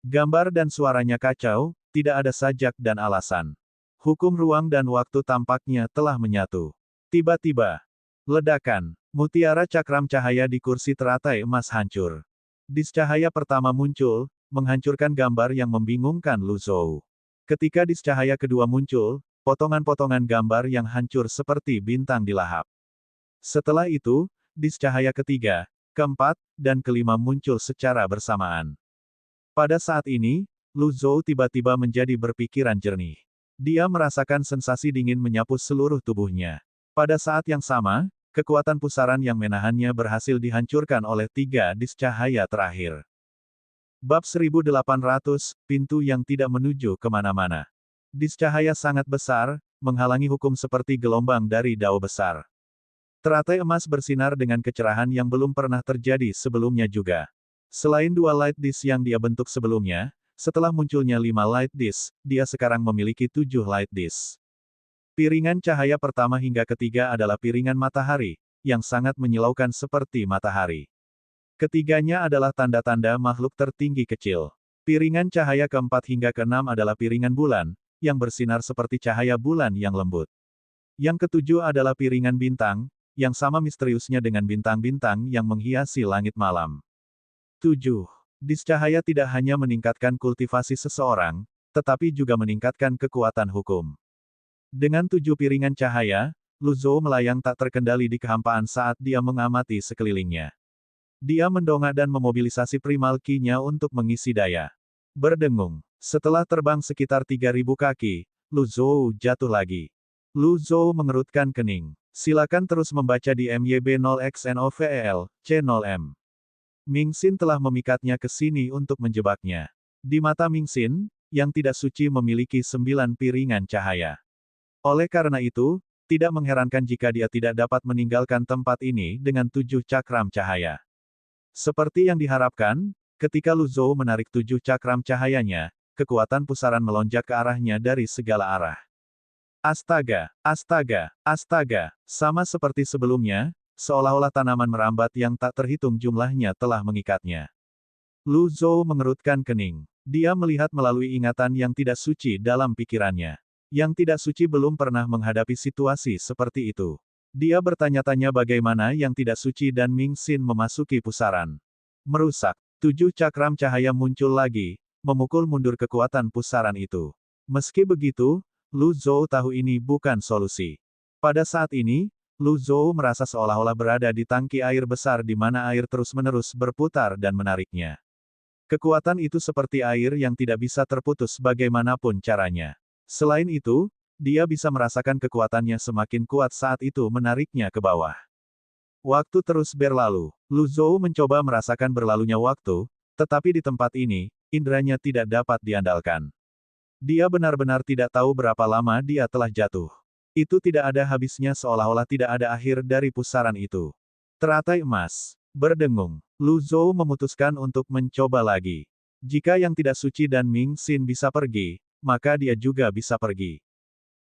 Gambar dan suaranya kacau, tidak ada sajak dan alasan. Hukum ruang dan waktu tampaknya telah menyatu. Tiba-tiba, ledakan, mutiara cakram cahaya di kursi teratai emas hancur. Dis cahaya pertama muncul, menghancurkan gambar yang membingungkan Lu Zhou. Ketika dis cahaya kedua muncul, potongan-potongan gambar yang hancur seperti bintang dilahap. Setelah itu, dis cahaya ketiga, keempat, dan kelima muncul secara bersamaan. Pada saat ini, Lu Zhou tiba-tiba menjadi berpikiran jernih. Dia merasakan sensasi dingin menyapu seluruh tubuhnya. Pada saat yang sama, kekuatan pusaran yang menahannya berhasil dihancurkan oleh 3 dis cahaya terakhir. Bab 1800, pintu yang tidak menuju kemana-mana. Dis cahaya sangat besar, menghalangi hukum seperti gelombang dari Dao besar. Teratai emas bersinar dengan kecerahan yang belum pernah terjadi sebelumnya juga. Selain 2 light disk yang dia bentuk sebelumnya, setelah munculnya 5 light disk, dia sekarang memiliki 7 light disk. Piringan cahaya pertama hingga ketiga adalah piringan matahari, yang sangat menyilaukan seperti matahari. Ketiganya adalah tanda-tanda makhluk tertinggi kecil. Piringan cahaya keempat hingga keenam adalah piringan bulan, yang bersinar seperti cahaya bulan yang lembut. Yang ketujuh adalah piringan bintang, yang sama misteriusnya dengan bintang-bintang yang menghiasi langit malam. 7. Discahaya tidak hanya meningkatkan kultivasi seseorang, tetapi juga meningkatkan kekuatan hukum. Dengan 7 piringan cahaya, Lu Zhou melayang tak terkendali di kehampaan saat dia mengamati sekelilingnya. Dia mendongak dan memobilisasi primal ki-nya untuk mengisi daya. Berdengung. Setelah terbang sekitar 3.000 kaki, Lu Zhou jatuh lagi. Lu Zhou mengerutkan kening. Silakan terus membaca di MYB0XNOVEL, C0M. Ming Xin telah memikatnya ke sini untuk menjebaknya. Di mata Ming Xin, yang tidak suci memiliki 9 piringan cahaya. Oleh karena itu, tidak mengherankan jika dia tidak dapat meninggalkan tempat ini dengan 7 cakram cahaya. Seperti yang diharapkan, ketika Lu Zhou menarik 7 cakram cahayanya, kekuatan pusaran melonjak ke arahnya dari segala arah. Astaga, astaga, astaga, sama seperti sebelumnya, seolah-olah tanaman merambat yang tak terhitung jumlahnya telah mengikatnya. Lu Zhou mengerutkan kening. Dia melihat melalui ingatan yang tidak suci dalam pikirannya. Yang tidak suci belum pernah menghadapi situasi seperti itu. Dia bertanya-tanya bagaimana yang tidak suci dan Ming Xin memasuki pusaran. Merusak. 7 cakram cahaya muncul lagi, memukul mundur kekuatan pusaran itu. Meski begitu, Lu Zhou tahu ini bukan solusi. Pada saat ini, Lu Zhou merasa seolah-olah berada di tangki air besar di mana air terus-menerus berputar dan menariknya. Kekuatan itu seperti air yang tidak bisa terputus bagaimanapun caranya. Selain itu, dia bisa merasakan kekuatannya semakin kuat saat itu menariknya ke bawah. Waktu terus berlalu. Lu Zhou mencoba merasakan berlalunya waktu, tetapi di tempat ini, indranya tidak dapat diandalkan. Dia benar-benar tidak tahu berapa lama dia telah jatuh. Itu tidak ada habisnya seolah-olah tidak ada akhir dari pusaran itu. Teratai emas. Berdengung. Lu Zhou memutuskan untuk mencoba lagi. Jika yang tidak suci dan Ming Xin bisa pergi, maka dia juga bisa pergi.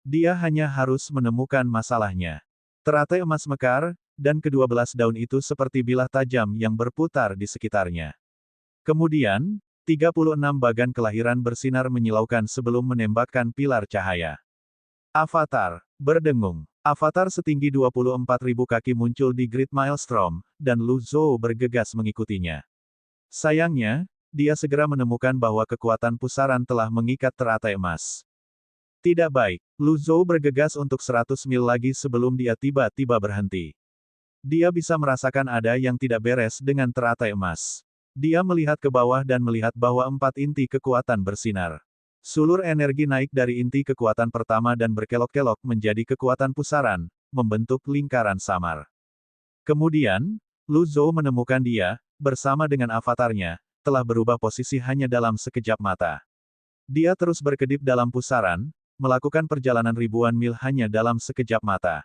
Dia hanya harus menemukan masalahnya. Teratai emas mekar, dan ke-12 daun itu seperti bilah tajam yang berputar di sekitarnya. Kemudian, 36 bagan kelahiran bersinar menyilaukan sebelum menembakkan pilar cahaya. Avatar. Berdengung. Avatar setinggi 24.000 kaki muncul di Great Maelstrom, dan Lu Zhou bergegas mengikutinya. Sayangnya, dia segera menemukan bahwa kekuatan pusaran telah mengikat teratai emas. Tidak baik. Lu Zhou bergegas untuk 100 mil lagi sebelum dia tiba-tiba berhenti. Dia bisa merasakan ada yang tidak beres dengan teratai emas. Dia melihat ke bawah dan melihat bahwa 4 inti kekuatan bersinar. Sulur energi naik dari inti kekuatan pertama dan berkelok-kelok menjadi kekuatan pusaran, membentuk lingkaran samar. Kemudian, Lu Zhou menemukan dia, bersama dengan avatarnya, telah berubah posisi hanya dalam sekejap mata. Dia terus berkedip dalam pusaran, melakukan perjalanan ribuan mil hanya dalam sekejap mata.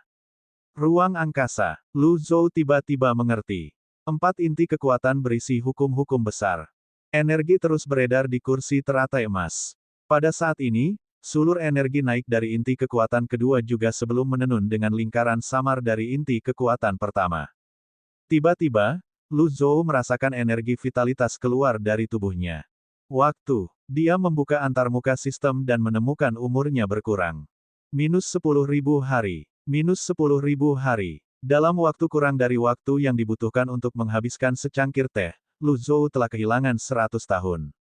Ruang angkasa. Lu Zhou tiba-tiba mengerti. 4 inti kekuatan berisi hukum-hukum besar. Energi terus beredar di kursi teratai emas. Pada saat ini, sulur energi naik dari inti kekuatan kedua juga sebelum menenun dengan lingkaran samar dari inti kekuatan pertama. Tiba-tiba, Lu Zhou merasakan energi vitalitas keluar dari tubuhnya. Waktu. Dia membuka antarmuka sistem dan menemukan umurnya berkurang. Minus 10.000 hari. Minus 10.000 hari. Dalam waktu kurang dari waktu yang dibutuhkan untuk menghabiskan secangkir teh, Lu Zhou telah kehilangan 100 tahun.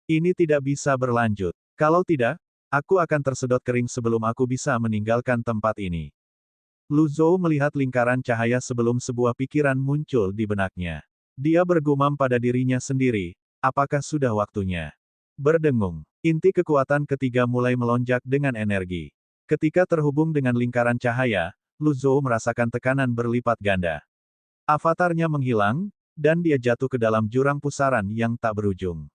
Ini tidak bisa berlanjut. Kalau tidak, aku akan tersedot kering sebelum aku bisa meninggalkan tempat ini. Lu Zhou melihat lingkaran cahaya sebelum sebuah pikiran muncul di benaknya. Dia bergumam pada dirinya sendiri, apakah sudah waktunya? Berdengung. Inti kekuatan ketiga mulai melonjak dengan energi. Ketika terhubung dengan lingkaran cahaya, Lu Zhou merasakan tekanan berlipat ganda. Avatarnya menghilang, dan dia jatuh ke dalam jurang pusaran yang tak berujung.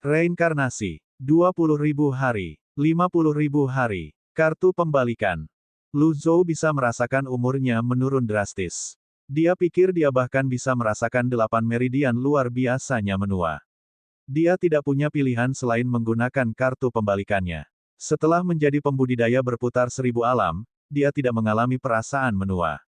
Reinkarnasi. 20.000 hari. 50.000 hari. Kartu pembalikan. Lu Zhou bisa merasakan umurnya menurun drastis. Dia pikir dia bahkan bisa merasakan 8 meridian luar biasanya menua. Dia tidak punya pilihan selain menggunakan kartu pembalikannya. Setelah menjadi pembudidaya berputar 1000 alam, dia tidak mengalami perasaan menua.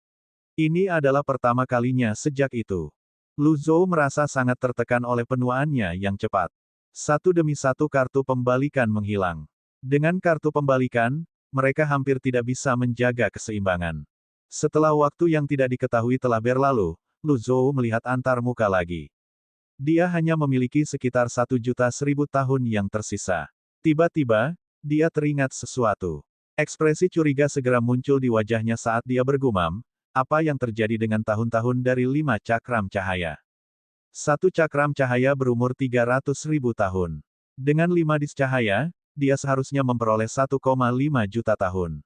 Ini adalah pertama kalinya sejak itu. Lu Zhou merasa sangat tertekan oleh penuaannya yang cepat. Satu demi satu kartu pembalikan menghilang. Dengan kartu pembalikan, mereka hampir tidak bisa menjaga keseimbangan. Setelah waktu yang tidak diketahui telah berlalu, Lu Zhou melihat antar muka lagi. Dia hanya memiliki sekitar 1.100.000 tahun yang tersisa. Tiba-tiba, dia teringat sesuatu. Ekspresi curiga segera muncul di wajahnya saat dia bergumam, apa yang terjadi dengan tahun-tahun dari 5 cakram cahaya? Satu cakram cahaya berumur 300.000 tahun. Dengan 5 dis cahaya, dia seharusnya memperoleh 1,5 juta tahun.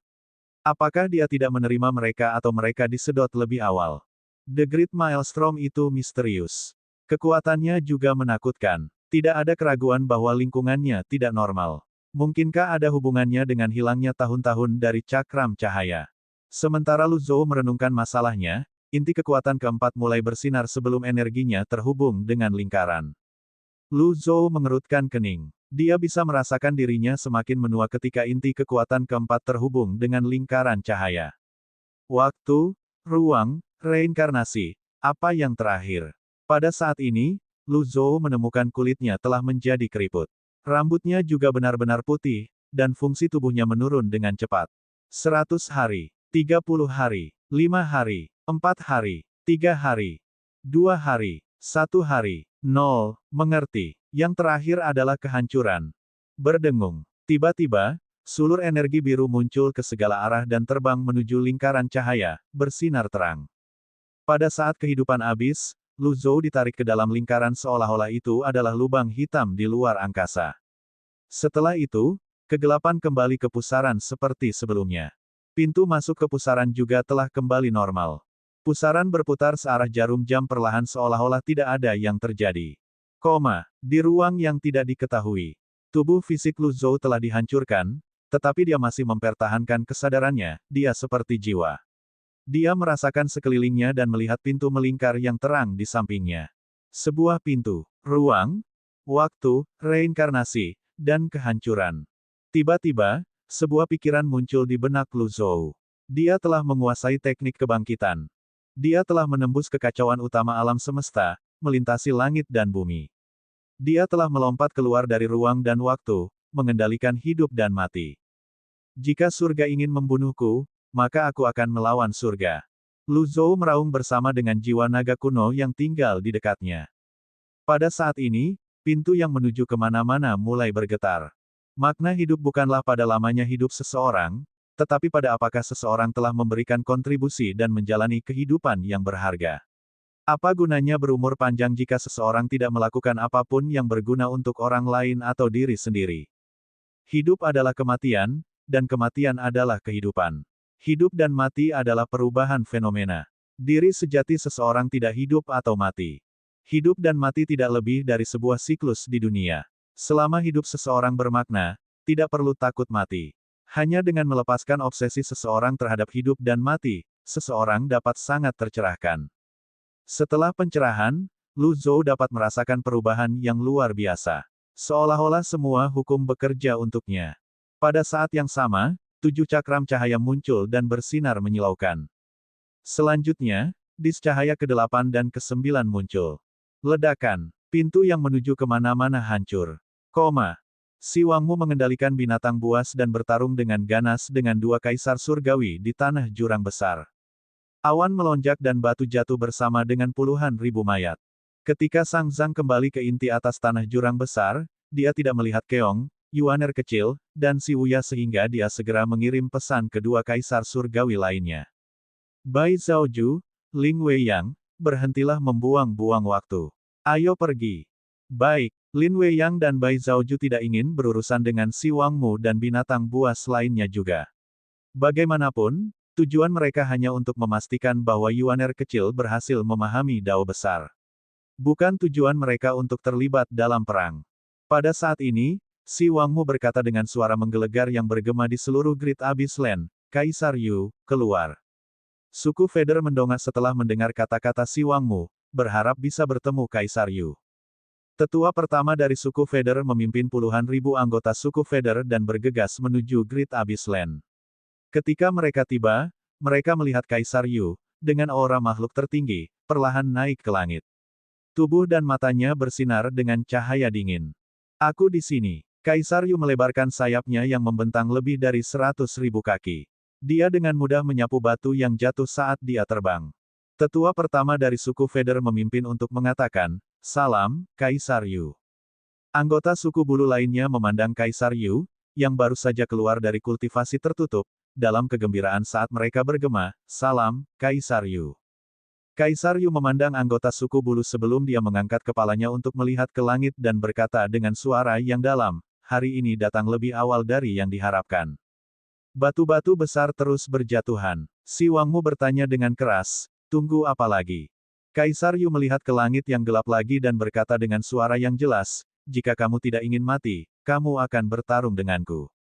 Apakah dia tidak menerima mereka atau mereka disedot lebih awal? The Great Maelstrom itu misterius. Kekuatannya juga menakutkan. Tidak ada keraguan bahwa lingkungannya tidak normal. Mungkinkah ada hubungannya dengan hilangnya tahun-tahun dari cakram cahaya? Sementara Lu Zhou merenungkan masalahnya, inti kekuatan keempat mulai bersinar sebelum energinya terhubung dengan lingkaran. Lu Zhou mengerutkan kening. Dia bisa merasakan dirinya semakin menua ketika inti kekuatan keempat terhubung dengan lingkaran cahaya. Waktu, ruang, reinkarnasi. Apa yang terakhir? Pada saat ini, Lu Zhou menemukan kulitnya telah menjadi keriput. Rambutnya juga benar-benar putih, dan fungsi tubuhnya menurun dengan cepat. 100 hari, 30 hari, 5 hari, 4 hari, 3 hari, 2 hari, 1 hari, 0, mengerti. Yang terakhir adalah kehancuran. Berdengung. Tiba-tiba, sulur energi biru muncul ke segala arah dan terbang menuju lingkaran cahaya, bersinar terang. Pada saat kehidupan habis, Lu Zhou ditarik ke dalam lingkaran seolah-olah itu adalah lubang hitam di luar angkasa. Setelah itu, kegelapan kembali ke pusaran seperti sebelumnya. Pintu masuk ke pusaran juga telah kembali normal. Pusaran berputar searah jarum jam perlahan seolah-olah tidak ada yang terjadi. Di ruang yang tidak diketahui. Tubuh fisik Lu Zhou telah dihancurkan, tetapi dia masih mempertahankan kesadarannya, dia seperti jiwa. Dia merasakan sekelilingnya dan melihat pintu melingkar yang terang di sampingnya. Sebuah pintu, ruang, waktu, reinkarnasi, dan kehancuran. Tiba-tiba, sebuah pikiran muncul di benak Lu Zhou. Dia telah menguasai teknik kebangkitan. Dia telah menembus kekacauan utama alam semesta, melintasi langit dan bumi. Dia telah melompat keluar dari ruang dan waktu, mengendalikan hidup dan mati. Jika surga ingin membunuhku, maka aku akan melawan surga. Lu Zhou meraung bersama dengan jiwa naga kuno yang tinggal di dekatnya. Pada saat ini, pintu yang menuju kemana-mana mulai bergetar. Makna hidup bukanlah pada lamanya hidup seseorang, tetapi pada apakah seseorang telah memberikan kontribusi dan menjalani kehidupan yang berharga. Apa gunanya berumur panjang jika seseorang tidak melakukan apapun yang berguna untuk orang lain atau diri sendiri? Hidup adalah kematian, dan kematian adalah kehidupan. Hidup dan mati adalah perubahan fenomena. Diri sejati seseorang tidak hidup atau mati. Hidup dan mati tidak lebih dari sebuah siklus di dunia. Selama hidup seseorang bermakna, tidak perlu takut mati. Hanya dengan melepaskan obsesi seseorang terhadap hidup dan mati, seseorang dapat sangat tercerahkan. Setelah pencerahan, Lu Zhou dapat merasakan perubahan yang luar biasa. Seolah-olah semua hukum bekerja untuknya. Pada saat yang sama, 7 cakram cahaya muncul dan bersinar menyilaukan. Selanjutnya, dis cahaya ke-8 dan ke-9 muncul. Ledakan. Pintu yang menuju kemana-mana hancur. Si Wangmu mengendalikan binatang buas dan bertarung dengan ganas dengan 2 kaisar surgawi di tanah jurang besar. Awan melonjak dan batu jatuh bersama dengan puluhan ribu mayat. Ketika Sang Zhang kembali ke inti atas tanah jurang besar, dia tidak melihat Keong, Yuaner kecil, dan si Wuya sehingga dia segera mengirim pesan ke 2 kaisar surgawi lainnya. Bai Zhaoju, Ling Weiyang, berhentilah membuang-buang waktu. Ayo pergi. Baik, Lin Weiyang dan Bai Zhaoju tidak ingin berurusan dengan si Wangmu dan binatang buas lainnya juga. Bagaimanapun, tujuan mereka hanya untuk memastikan bahwa Yuaner kecil berhasil memahami Dao besar. Bukan tujuan mereka untuk terlibat dalam perang. Pada saat ini, si Wangmu berkata dengan suara menggelegar yang bergema di seluruh Great Abyss Land, Kaisar Yu, keluar. Suku Feder mendongak setelah mendengar kata-kata si Wangmu, berharap bisa bertemu Kaisar Yu. Tetua pertama dari suku Feder memimpin puluhan ribu anggota suku Feder dan bergegas menuju Great Abyss Land. Ketika mereka tiba, mereka melihat Kaisar Yu, dengan aura makhluk tertinggi, perlahan naik ke langit. Tubuh dan matanya bersinar dengan cahaya dingin. Aku di sini. Kaisar Yu melebarkan sayapnya yang membentang lebih dari 100.000 kaki. Dia dengan mudah menyapu batu yang jatuh saat dia terbang. Tetua pertama dari suku Feder memimpin untuk mengatakan, Salam, Kaisar Yu. Anggota suku bulu lainnya memandang Kaisar Yu, yang baru saja keluar dari kultivasi tertutup, dalam kegembiraan saat mereka bergema, Salam, Kaisar Yu. Kaisar Yu memandang anggota suku bulu sebelum dia mengangkat kepalanya untuk melihat ke langit dan berkata dengan suara yang dalam, hari ini datang lebih awal dari yang diharapkan. Batu-batu besar terus berjatuhan. Si Wangmu bertanya dengan keras, tunggu apa lagi? Kaisar Yu melihat ke langit yang gelap lagi dan berkata dengan suara yang jelas, jika kamu tidak ingin mati, kamu akan bertarung denganku.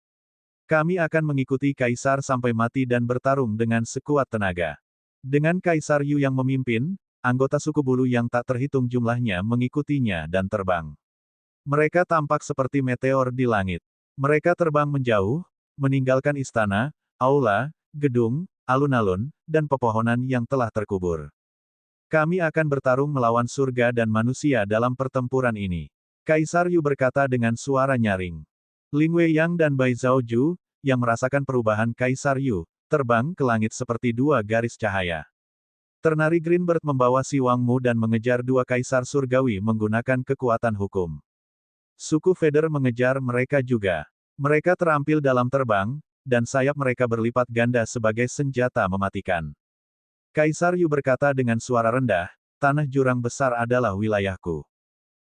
Kami akan mengikuti Kaisar sampai mati dan bertarung dengan sekuat tenaga. Dengan Kaisar Yu yang memimpin, anggota suku bulu yang tak terhitung jumlahnya mengikutinya dan terbang. Mereka tampak seperti meteor di langit. Mereka terbang menjauh, meninggalkan istana, aula, gedung, alun-alun, dan pepohonan yang telah terkubur. Kami akan bertarung melawan surga dan manusia dalam pertempuran ini. Kaisar Yu berkata dengan suara nyaring. Ling Weiyang dan Bai Zhaoju, yang merasakan perubahan Kaisar Yu, terbang ke langit seperti dua garis cahaya. Ternari Greenbird membawa Si Wangmu dan mengejar dua Kaisar Surgawi menggunakan kekuatan hukum. Suku Feather mengejar mereka juga. Mereka terampil dalam terbang, dan sayap mereka berlipat ganda sebagai senjata mematikan. Kaisar Yu berkata dengan suara rendah, tanah jurang besar adalah wilayahku.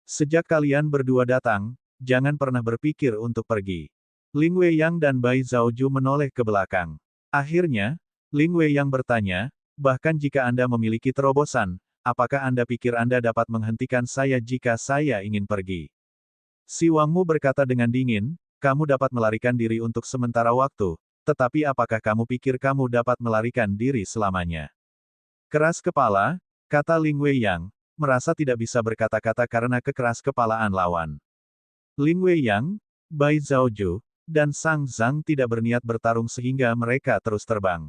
Sejak kalian berdua datang, jangan pernah berpikir untuk pergi. Ling Weiyang dan Bai Zhaoju menoleh ke belakang. Akhirnya, Ling Weiyang bertanya, bahkan jika Anda memiliki terobosan, apakah Anda pikir Anda dapat menghentikan saya jika saya ingin pergi? Si Wangmu berkata dengan dingin, kamu dapat melarikan diri untuk sementara waktu, tetapi apakah kamu pikir kamu dapat melarikan diri selamanya? Keras kepala, kata Ling Weiyang, merasa tidak bisa berkata-kata karena kekeras kepalaan lawan. Ling Weiyang, Bai Zhaoju, dan Sang Zhang tidak berniat bertarung sehingga mereka terus terbang.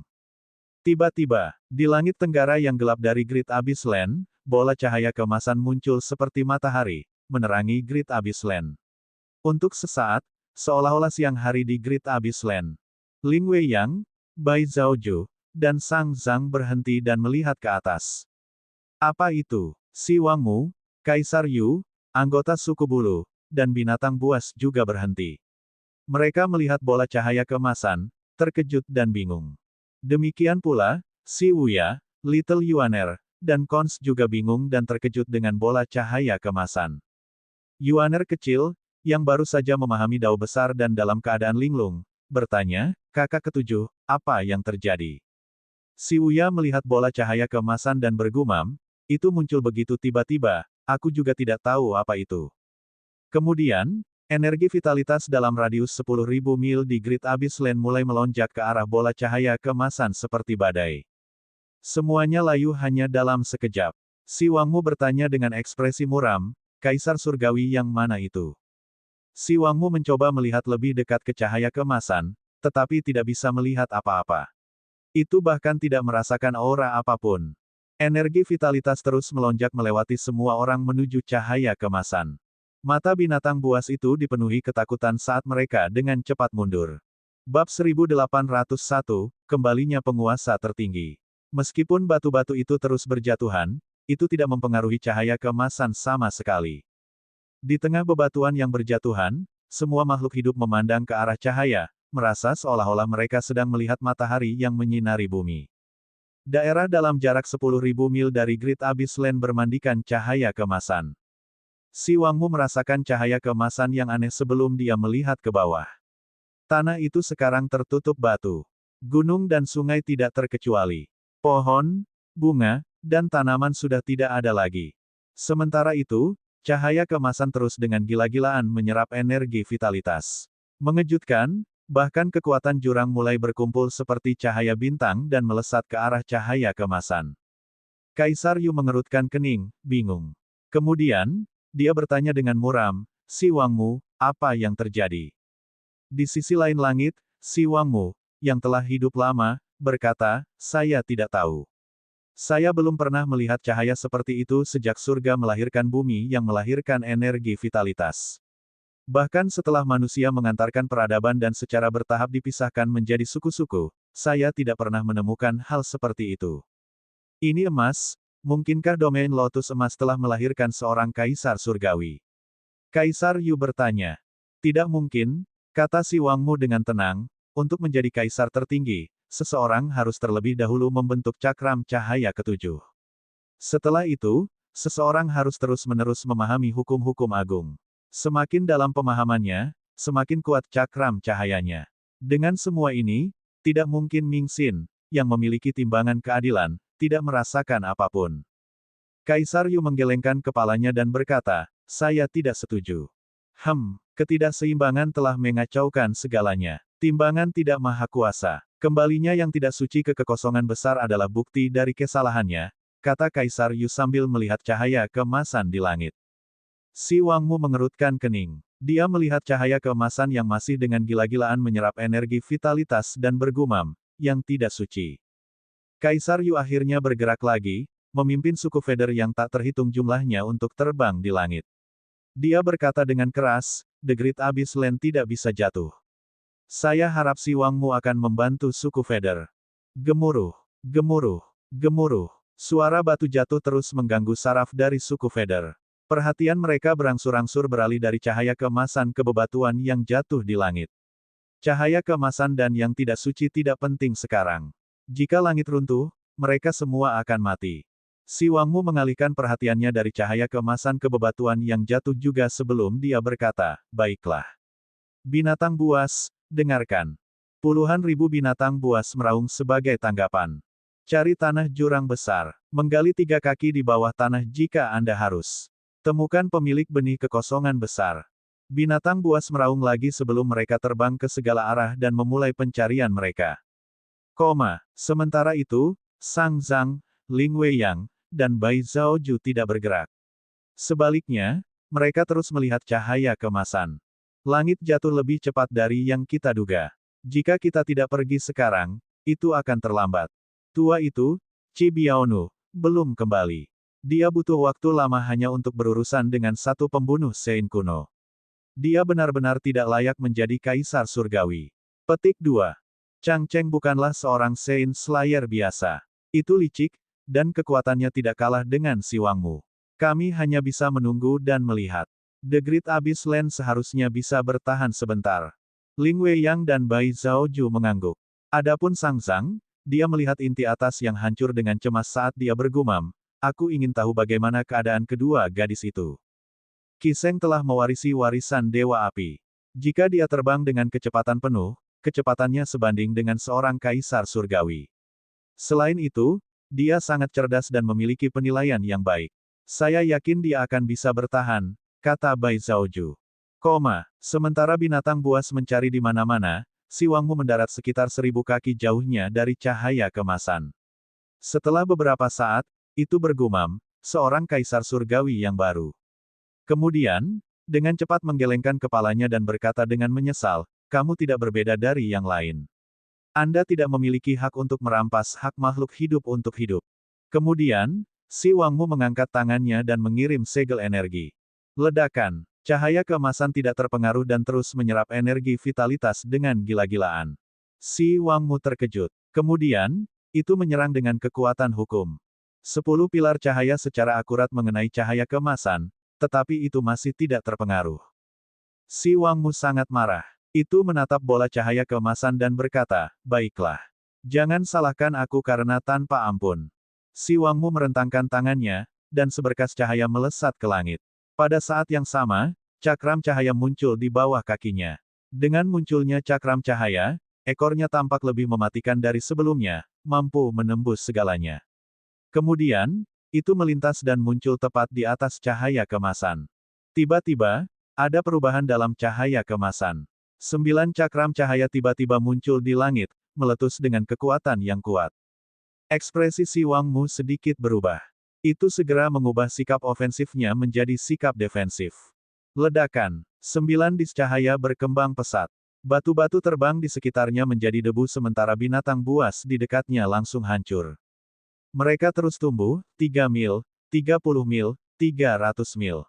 Tiba-tiba, di langit tenggara yang gelap dari Great Abyss Land, bola cahaya keemasan muncul seperti matahari, menerangi Great Abyss Land. Untuk sesaat, seolah-olah siang hari di Great Abyss Land. Ling Weiyang, Bai Zhaoju, dan Sang Zhang berhenti dan melihat ke atas. Apa itu? Si Wangmu, Kaisar Yu, anggota suku bulu, dan binatang buas juga berhenti. Mereka melihat bola cahaya keemasan, terkejut dan bingung. Demikian pula, Si Wuya, Little Yuaner, dan Cons juga bingung dan terkejut dengan bola cahaya keemasan. Yuaner kecil, yang baru saja memahami dao besar dan dalam keadaan linglung, bertanya, kakak ketujuh, apa yang terjadi? Si Wuya melihat bola cahaya keemasan dan bergumam, itu muncul begitu tiba-tiba, aku juga tidak tahu apa itu. Kemudian, energi vitalitas dalam radius 10.000 mil di Great Abyss Land mulai melonjak ke arah bola cahaya keemasan seperti badai. Semuanya layu hanya dalam sekejap. Si Wangmu bertanya dengan ekspresi muram, Kaisar Surgawi yang mana itu? Si Wangmu mencoba melihat lebih dekat ke cahaya keemasan, tetapi tidak bisa melihat apa-apa. Itu bahkan tidak merasakan aura apapun. Energi vitalitas terus melonjak melewati semua orang menuju cahaya keemasan. Mata binatang buas itu dipenuhi ketakutan saat mereka dengan cepat mundur. Bab 1801, kembalinya penguasa tertinggi. Meskipun batu-batu itu terus berjatuhan, itu tidak mempengaruhi cahaya keemasan sama sekali. Di tengah bebatuan yang berjatuhan, semua makhluk hidup memandang ke arah cahaya, merasa seolah-olah mereka sedang melihat matahari yang menyinari bumi. Daerah dalam jarak 10.000 mil dari Great Abyss Land bermandikan cahaya keemasan. Si Wangmu merasakan cahaya keemasan yang aneh sebelum dia melihat ke bawah. Tanah itu sekarang tertutup batu. Gunung dan sungai tidak terkecuali. Pohon, bunga, dan tanaman sudah tidak ada lagi. Sementara itu, cahaya keemasan terus dengan gila-gilaan menyerap energi vitalitas. Mengejutkan, bahkan kekuatan jurang mulai berkumpul seperti cahaya bintang dan melesat ke arah cahaya keemasan. Kaisar Yu mengerutkan kening, bingung. Kemudian, dia bertanya dengan muram, Si Wangmu, apa yang terjadi? Di sisi lain langit, Si Wangmu, yang telah hidup lama, berkata, saya tidak tahu. Saya belum pernah melihat cahaya seperti itu sejak surga melahirkan bumi yang melahirkan energi vitalitas. Bahkan setelah manusia mengantarkan peradaban dan secara bertahap dipisahkan menjadi suku-suku, saya tidak pernah menemukan hal seperti itu. Ini emas, mungkinkah domain Lotus Emas telah melahirkan seorang kaisar surgawi? Kaisar Yu bertanya. Tidak mungkin, kata si Wangmu dengan tenang, untuk menjadi kaisar tertinggi, seseorang harus terlebih dahulu membentuk cakram cahaya ketujuh. Setelah itu, seseorang harus terus-menerus memahami hukum-hukum agung. Semakin dalam pemahamannya, semakin kuat cakram cahayanya. Dengan semua ini, tidak mungkin Ming Xin, yang memiliki timbangan keadilan, tidak merasakan apapun. Kaisar Yu menggelengkan kepalanya dan berkata, saya tidak setuju. Ketidakseimbangan telah mengacaukan segalanya. Timbangan tidak maha kuasa. Kembalinya yang tidak suci ke kekosongan besar adalah bukti dari kesalahannya, kata Kaisar Yu sambil melihat cahaya keemasan di langit. Si Wangmu mengerutkan kening. Dia melihat cahaya keemasan yang masih dengan gila-gilaan menyerap energi vitalitas dan bergumam, yang tidak suci. Kaisar Yu akhirnya bergerak lagi, memimpin suku Feder yang tak terhitung jumlahnya untuk terbang di langit. Dia berkata dengan keras, The Great Abyss Land tidak bisa jatuh. Saya harap si Wangmu akan membantu suku Feder. Gemuruh, gemuruh, gemuruh. Suara batu jatuh terus mengganggu saraf dari suku Feder. Perhatian mereka berangsur-angsur beralih dari cahaya keemasan ke bebatuan yang jatuh di langit. Cahaya keemasan dan yang tidak suci tidak penting sekarang. Jika langit runtuh, mereka semua akan mati. Si Wangmu mengalihkan perhatiannya dari cahaya keemasan ke bebatuan yang jatuh juga sebelum dia berkata, baiklah. Binatang buas, dengarkan. Puluhan ribu binatang buas meraung sebagai tanggapan. Cari tanah jurang besar, menggali 3 kaki di bawah tanah jika Anda harus. Temukan pemilik benih kekosongan besar. Binatang buas meraung lagi sebelum mereka terbang ke segala arah dan memulai pencarian mereka. Sementara itu, Sang Zhang, Ling Weiyang, dan Bai Zhaoju tidak bergerak. Sebaliknya, mereka terus melihat cahaya keemasan. Langit jatuh lebih cepat dari yang kita duga. Jika kita tidak pergi sekarang, itu akan terlambat. Tua itu, Qi Biaonu, belum kembali. Dia butuh waktu lama hanya untuk berurusan dengan satu pembunuh Sein kuno. Dia benar-benar tidak layak menjadi kaisar surgawi. Petik 2. Chang Cheng bukanlah seorang Sein Slayer biasa. Itu licik, dan kekuatannya tidak kalah dengan si Wangmu. Kami hanya bisa menunggu dan melihat. The Great Abyss Land seharusnya bisa bertahan sebentar. Ling Weiyang dan Bai Zhaoju mengangguk. Adapun Sang Zhang, dia melihat inti atas yang hancur dengan cemas saat dia bergumam, aku ingin tahu bagaimana keadaan kedua gadis itu. Qi Sheng telah mewarisi warisan Dewa Api. Jika dia terbang dengan kecepatan penuh, kecepatannya sebanding dengan seorang kaisar surgawi. Selain itu, dia sangat cerdas dan memiliki penilaian yang baik. Saya yakin dia akan bisa bertahan, kata Bai Zhaoju. Sementara binatang buas mencari di mana-mana, si Wangmu mendarat sekitar 1000 kaki jauhnya dari cahaya keemasan. Setelah beberapa saat, itu bergumam, seorang kaisar surgawi yang baru. Kemudian, dengan cepat menggelengkan kepalanya dan berkata dengan menyesal, kamu tidak berbeda dari yang lain. Anda tidak memiliki hak untuk merampas hak makhluk hidup untuk hidup. Kemudian, si Wangmu mengangkat tangannya dan mengirim segel energi. Ledakan, cahaya keemasan tidak terpengaruh dan terus menyerap energi vitalitas dengan gila-gilaan. Si Wangmu terkejut. Kemudian, itu menyerang dengan kekuatan hukum. 10 pilar cahaya secara akurat mengenai cahaya keemasan, tetapi itu masih tidak terpengaruh. Si Wangmu sangat marah. Itu menatap bola cahaya keemasan dan berkata, baiklah. Jangan salahkan aku karena tanpa ampun. Si Wangmu merentangkan tangannya, dan seberkas cahaya melesat ke langit. Pada saat yang sama, cakram cahaya muncul di bawah kakinya. Dengan munculnya cakram cahaya, ekornya tampak lebih mematikan dari sebelumnya, mampu menembus segalanya. Kemudian, itu melintas dan muncul tepat di atas cahaya keemasan. Tiba-tiba, ada perubahan dalam cahaya keemasan. 9 cakram cahaya tiba-tiba muncul di langit, meletus dengan kekuatan yang kuat. Ekspresi si Wangmu sedikit berubah. Itu segera mengubah sikap ofensifnya menjadi sikap defensif. Ledakan. 9 dis cahaya berkembang pesat. Batu-batu terbang di sekitarnya menjadi debu sementara binatang buas di dekatnya langsung hancur. Mereka terus tumbuh, 3 mil, 30 mil, 300 mil.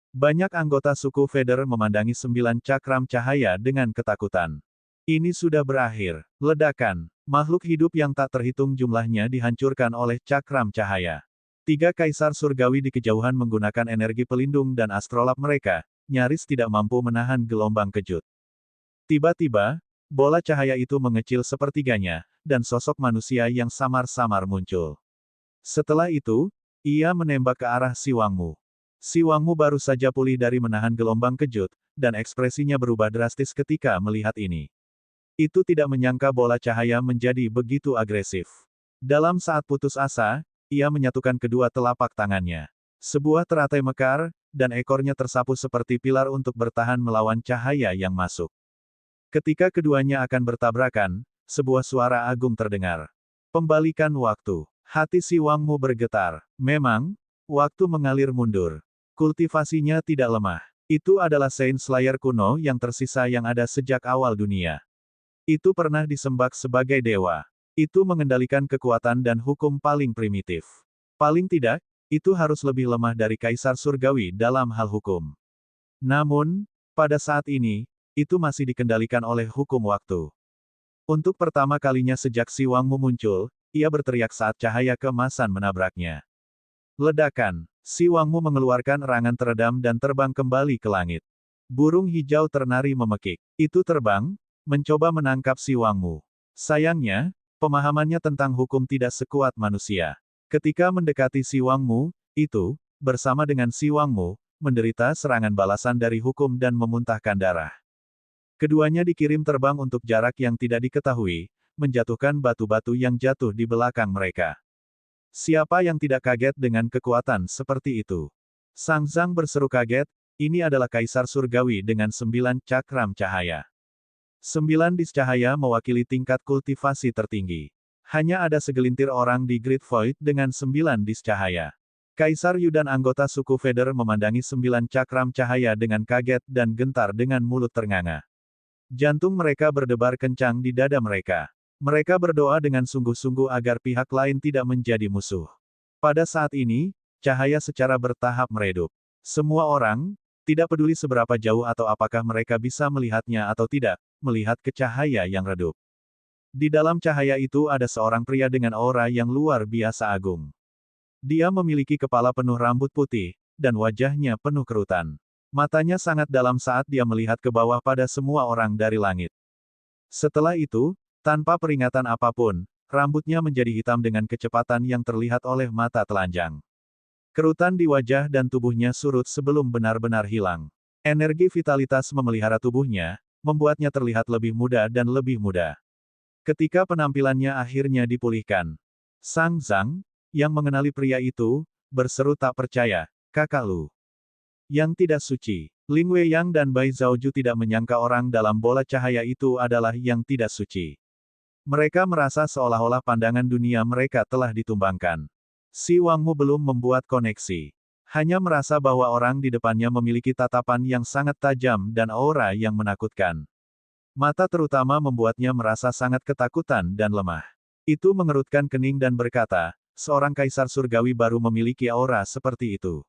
Banyak anggota suku Feder memandangi 9 cakram cahaya dengan ketakutan. Ini sudah berakhir. Ledakan. Makhluk hidup yang tak terhitung jumlahnya dihancurkan oleh cakram cahaya. Tiga kaisar surgawi di kejauhan menggunakan energi pelindung dan astrolab mereka, nyaris tidak mampu menahan gelombang kejut. Tiba-tiba, bola cahaya itu mengecil sepertiganya, dan sosok manusia yang samar-samar muncul. Setelah itu, ia menembak ke arah Si Wangmu. Si Wangmu baru saja pulih dari menahan gelombang kejut, dan ekspresinya berubah drastis ketika melihat ini. Itu tidak menyangka bola cahaya menjadi begitu agresif. Dalam saat putus asa, ia menyatukan kedua telapak tangannya. Sebuah teratai mekar, dan ekornya tersapu seperti pilar untuk bertahan melawan cahaya yang masuk. Ketika keduanya akan bertabrakan, sebuah suara agung terdengar. Pembalikan waktu. Hati Si Wangmu bergetar. Memang, waktu mengalir mundur. Kultivasinya tidak lemah. Itu adalah Saint Slayer kuno yang tersisa yang ada sejak awal dunia. Itu pernah disembah sebagai dewa. Itu mengendalikan kekuatan dan hukum paling primitif. Paling tidak, itu harus lebih lemah dari Kaisar Surgawi dalam hal hukum. Namun, pada saat ini, itu masih dikendalikan oleh hukum waktu. Untuk pertama kalinya sejak Si Wangmu muncul, ia berteriak saat cahaya keemasan menabraknya. Ledakan. Si Wangmu mengeluarkan erangan teredam dan terbang kembali ke langit. Burung hijau ternari memekik. Itu terbang, mencoba menangkap Si Wangmu. Sayangnya, pemahamannya tentang hukum tidak sekuat manusia. Ketika mendekati Si Wangmu, itu, bersama dengan Si Wangmu, menderita serangan balasan dari hukum dan memuntahkan darah. Keduanya dikirim terbang untuk jarak yang tidak diketahui, menjatuhkan batu-batu yang jatuh di belakang mereka. Siapa yang tidak kaget dengan kekuatan seperti itu? Sang Zhang berseru kaget, ini adalah Kaisar Surgawi dengan 9 cakram cahaya. 9 dis cahaya mewakili tingkat kultivasi tertinggi. Hanya ada segelintir orang di Great Void dengan 9 dis cahaya. Kaisar Yu dan anggota suku Feder memandangi 9 cakram cahaya dengan kaget dan gentar dengan mulut ternganga. Jantung mereka berdebar kencang di dada mereka. Mereka berdoa dengan sungguh-sungguh agar pihak lain tidak menjadi musuh. Pada saat ini, cahaya secara bertahap meredup. Semua orang, tidak peduli seberapa jauh atau apakah mereka bisa melihatnya atau tidak, melihat ke cahaya yang redup. Di dalam cahaya itu ada seorang pria dengan aura yang luar biasa agung. Dia memiliki kepala penuh rambut putih, dan wajahnya penuh kerutan. Matanya sangat dalam saat dia melihat ke bawah pada semua orang dari langit. Setelah itu, tanpa peringatan apapun, rambutnya menjadi hitam dengan kecepatan yang terlihat oleh mata telanjang. Kerutan di wajah dan tubuhnya surut sebelum benar-benar hilang. Energi vitalitas memelihara tubuhnya, membuatnya terlihat lebih muda dan lebih muda. Ketika penampilannya akhirnya dipulihkan, Sang Zhang, yang mengenali pria itu, berseru tak percaya, kakak Lu. Yang tidak suci. Ling Weiyang dan Bai Zhaoju tidak menyangka orang dalam bola cahaya itu adalah yang tidak suci. Mereka merasa seolah-olah pandangan dunia mereka telah ditumbangkan. Si Wangmu belum membuat koneksi. Hanya merasa bahwa orang di depannya memiliki tatapan yang sangat tajam dan aura yang menakutkan. Mata terutama membuatnya merasa sangat ketakutan dan lemah. Itu mengerutkan kening dan berkata, seorang kaisar surgawi baru memiliki aura seperti itu.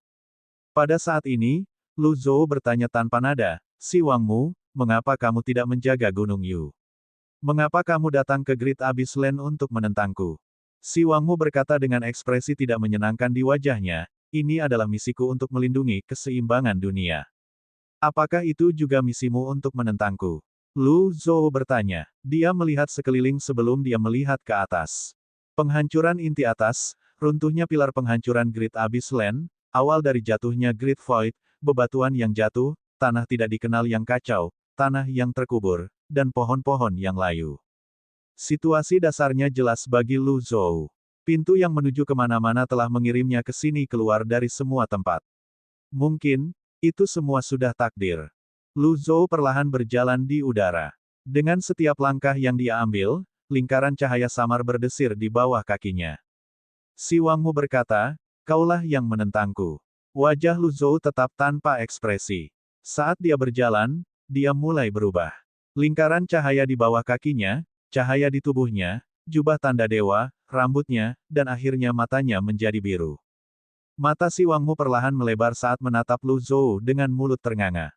Pada saat ini, Lu Zhou bertanya tanpa nada, Si Wangmu, mengapa kamu tidak menjaga Gunung Yu? Mengapa kamu datang ke Great Abyss Land untuk menentangku? Si Wangmu berkata dengan ekspresi tidak menyenangkan di wajahnya, ini adalah misiku untuk melindungi keseimbangan dunia. Apakah itu juga misimu untuk menentangku? Lu Zhou bertanya. Dia melihat sekeliling sebelum dia melihat ke atas. Penghancuran inti atas, runtuhnya pilar penghancuran Great Abyss Land, awal dari jatuhnya Great Void, bebatuan yang jatuh, tanah tidak dikenal yang kacau, tanah yang terkubur, dan pohon-pohon yang layu. Situasi dasarnya jelas bagi Lu Zhou. Pintu yang menuju kemana-mana telah mengirimnya ke sini keluar dari semua tempat. Mungkin, itu semua sudah takdir. Lu Zhou perlahan berjalan di udara. Dengan setiap langkah yang dia ambil, lingkaran cahaya samar berdesir di bawah kakinya. Si Wangmu berkata, kaulah yang menentangku. Wajah Lu Zhou tetap tanpa ekspresi. Saat dia berjalan, dia mulai berubah. Lingkaran cahaya di bawah kakinya, cahaya di tubuhnya, jubah tanda dewa, rambutnya, dan akhirnya matanya menjadi biru. Mata Si Wangmu perlahan melebar saat menatap Lu Zhou dengan mulut ternganga.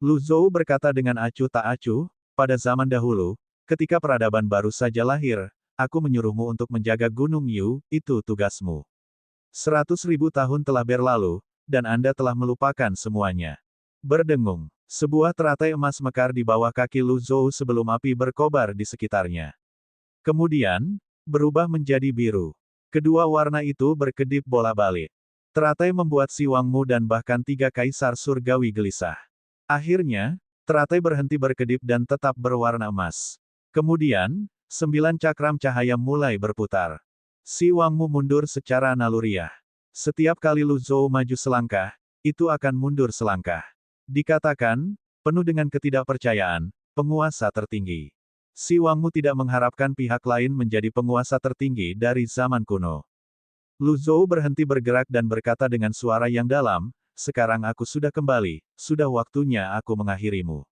Lu Zhou berkata dengan acuh tak acuh, pada zaman dahulu, ketika peradaban baru saja lahir, aku menyuruhmu untuk menjaga Gunung Yu, itu tugasmu. 100.000 tahun telah berlalu, dan Anda telah melupakan semuanya. Berdengung. Sebuah teratai emas mekar di bawah kaki Lu Zhou sebelum api berkobar di sekitarnya. Kemudian, berubah menjadi biru. Kedua warna itu berkedip bola-balik. Teratai membuat Si Wangmu dan bahkan 3 kaisar surgawi gelisah. Akhirnya, teratai berhenti berkedip dan tetap berwarna emas. Kemudian, 9 cakram cahaya mulai berputar. Si Wangmu mundur secara naluriah. Setiap kali Lu Zhou maju selangkah, itu akan mundur selangkah. Dikatakan, penuh dengan ketidakpercayaan, penguasa tertinggi. Si Wangmu tidak mengharapkan pihak lain menjadi penguasa tertinggi dari zaman kuno. Lu Zhou berhenti bergerak dan berkata dengan suara yang dalam, "Sekarang aku sudah kembali, sudah waktunya aku mengakhirimu."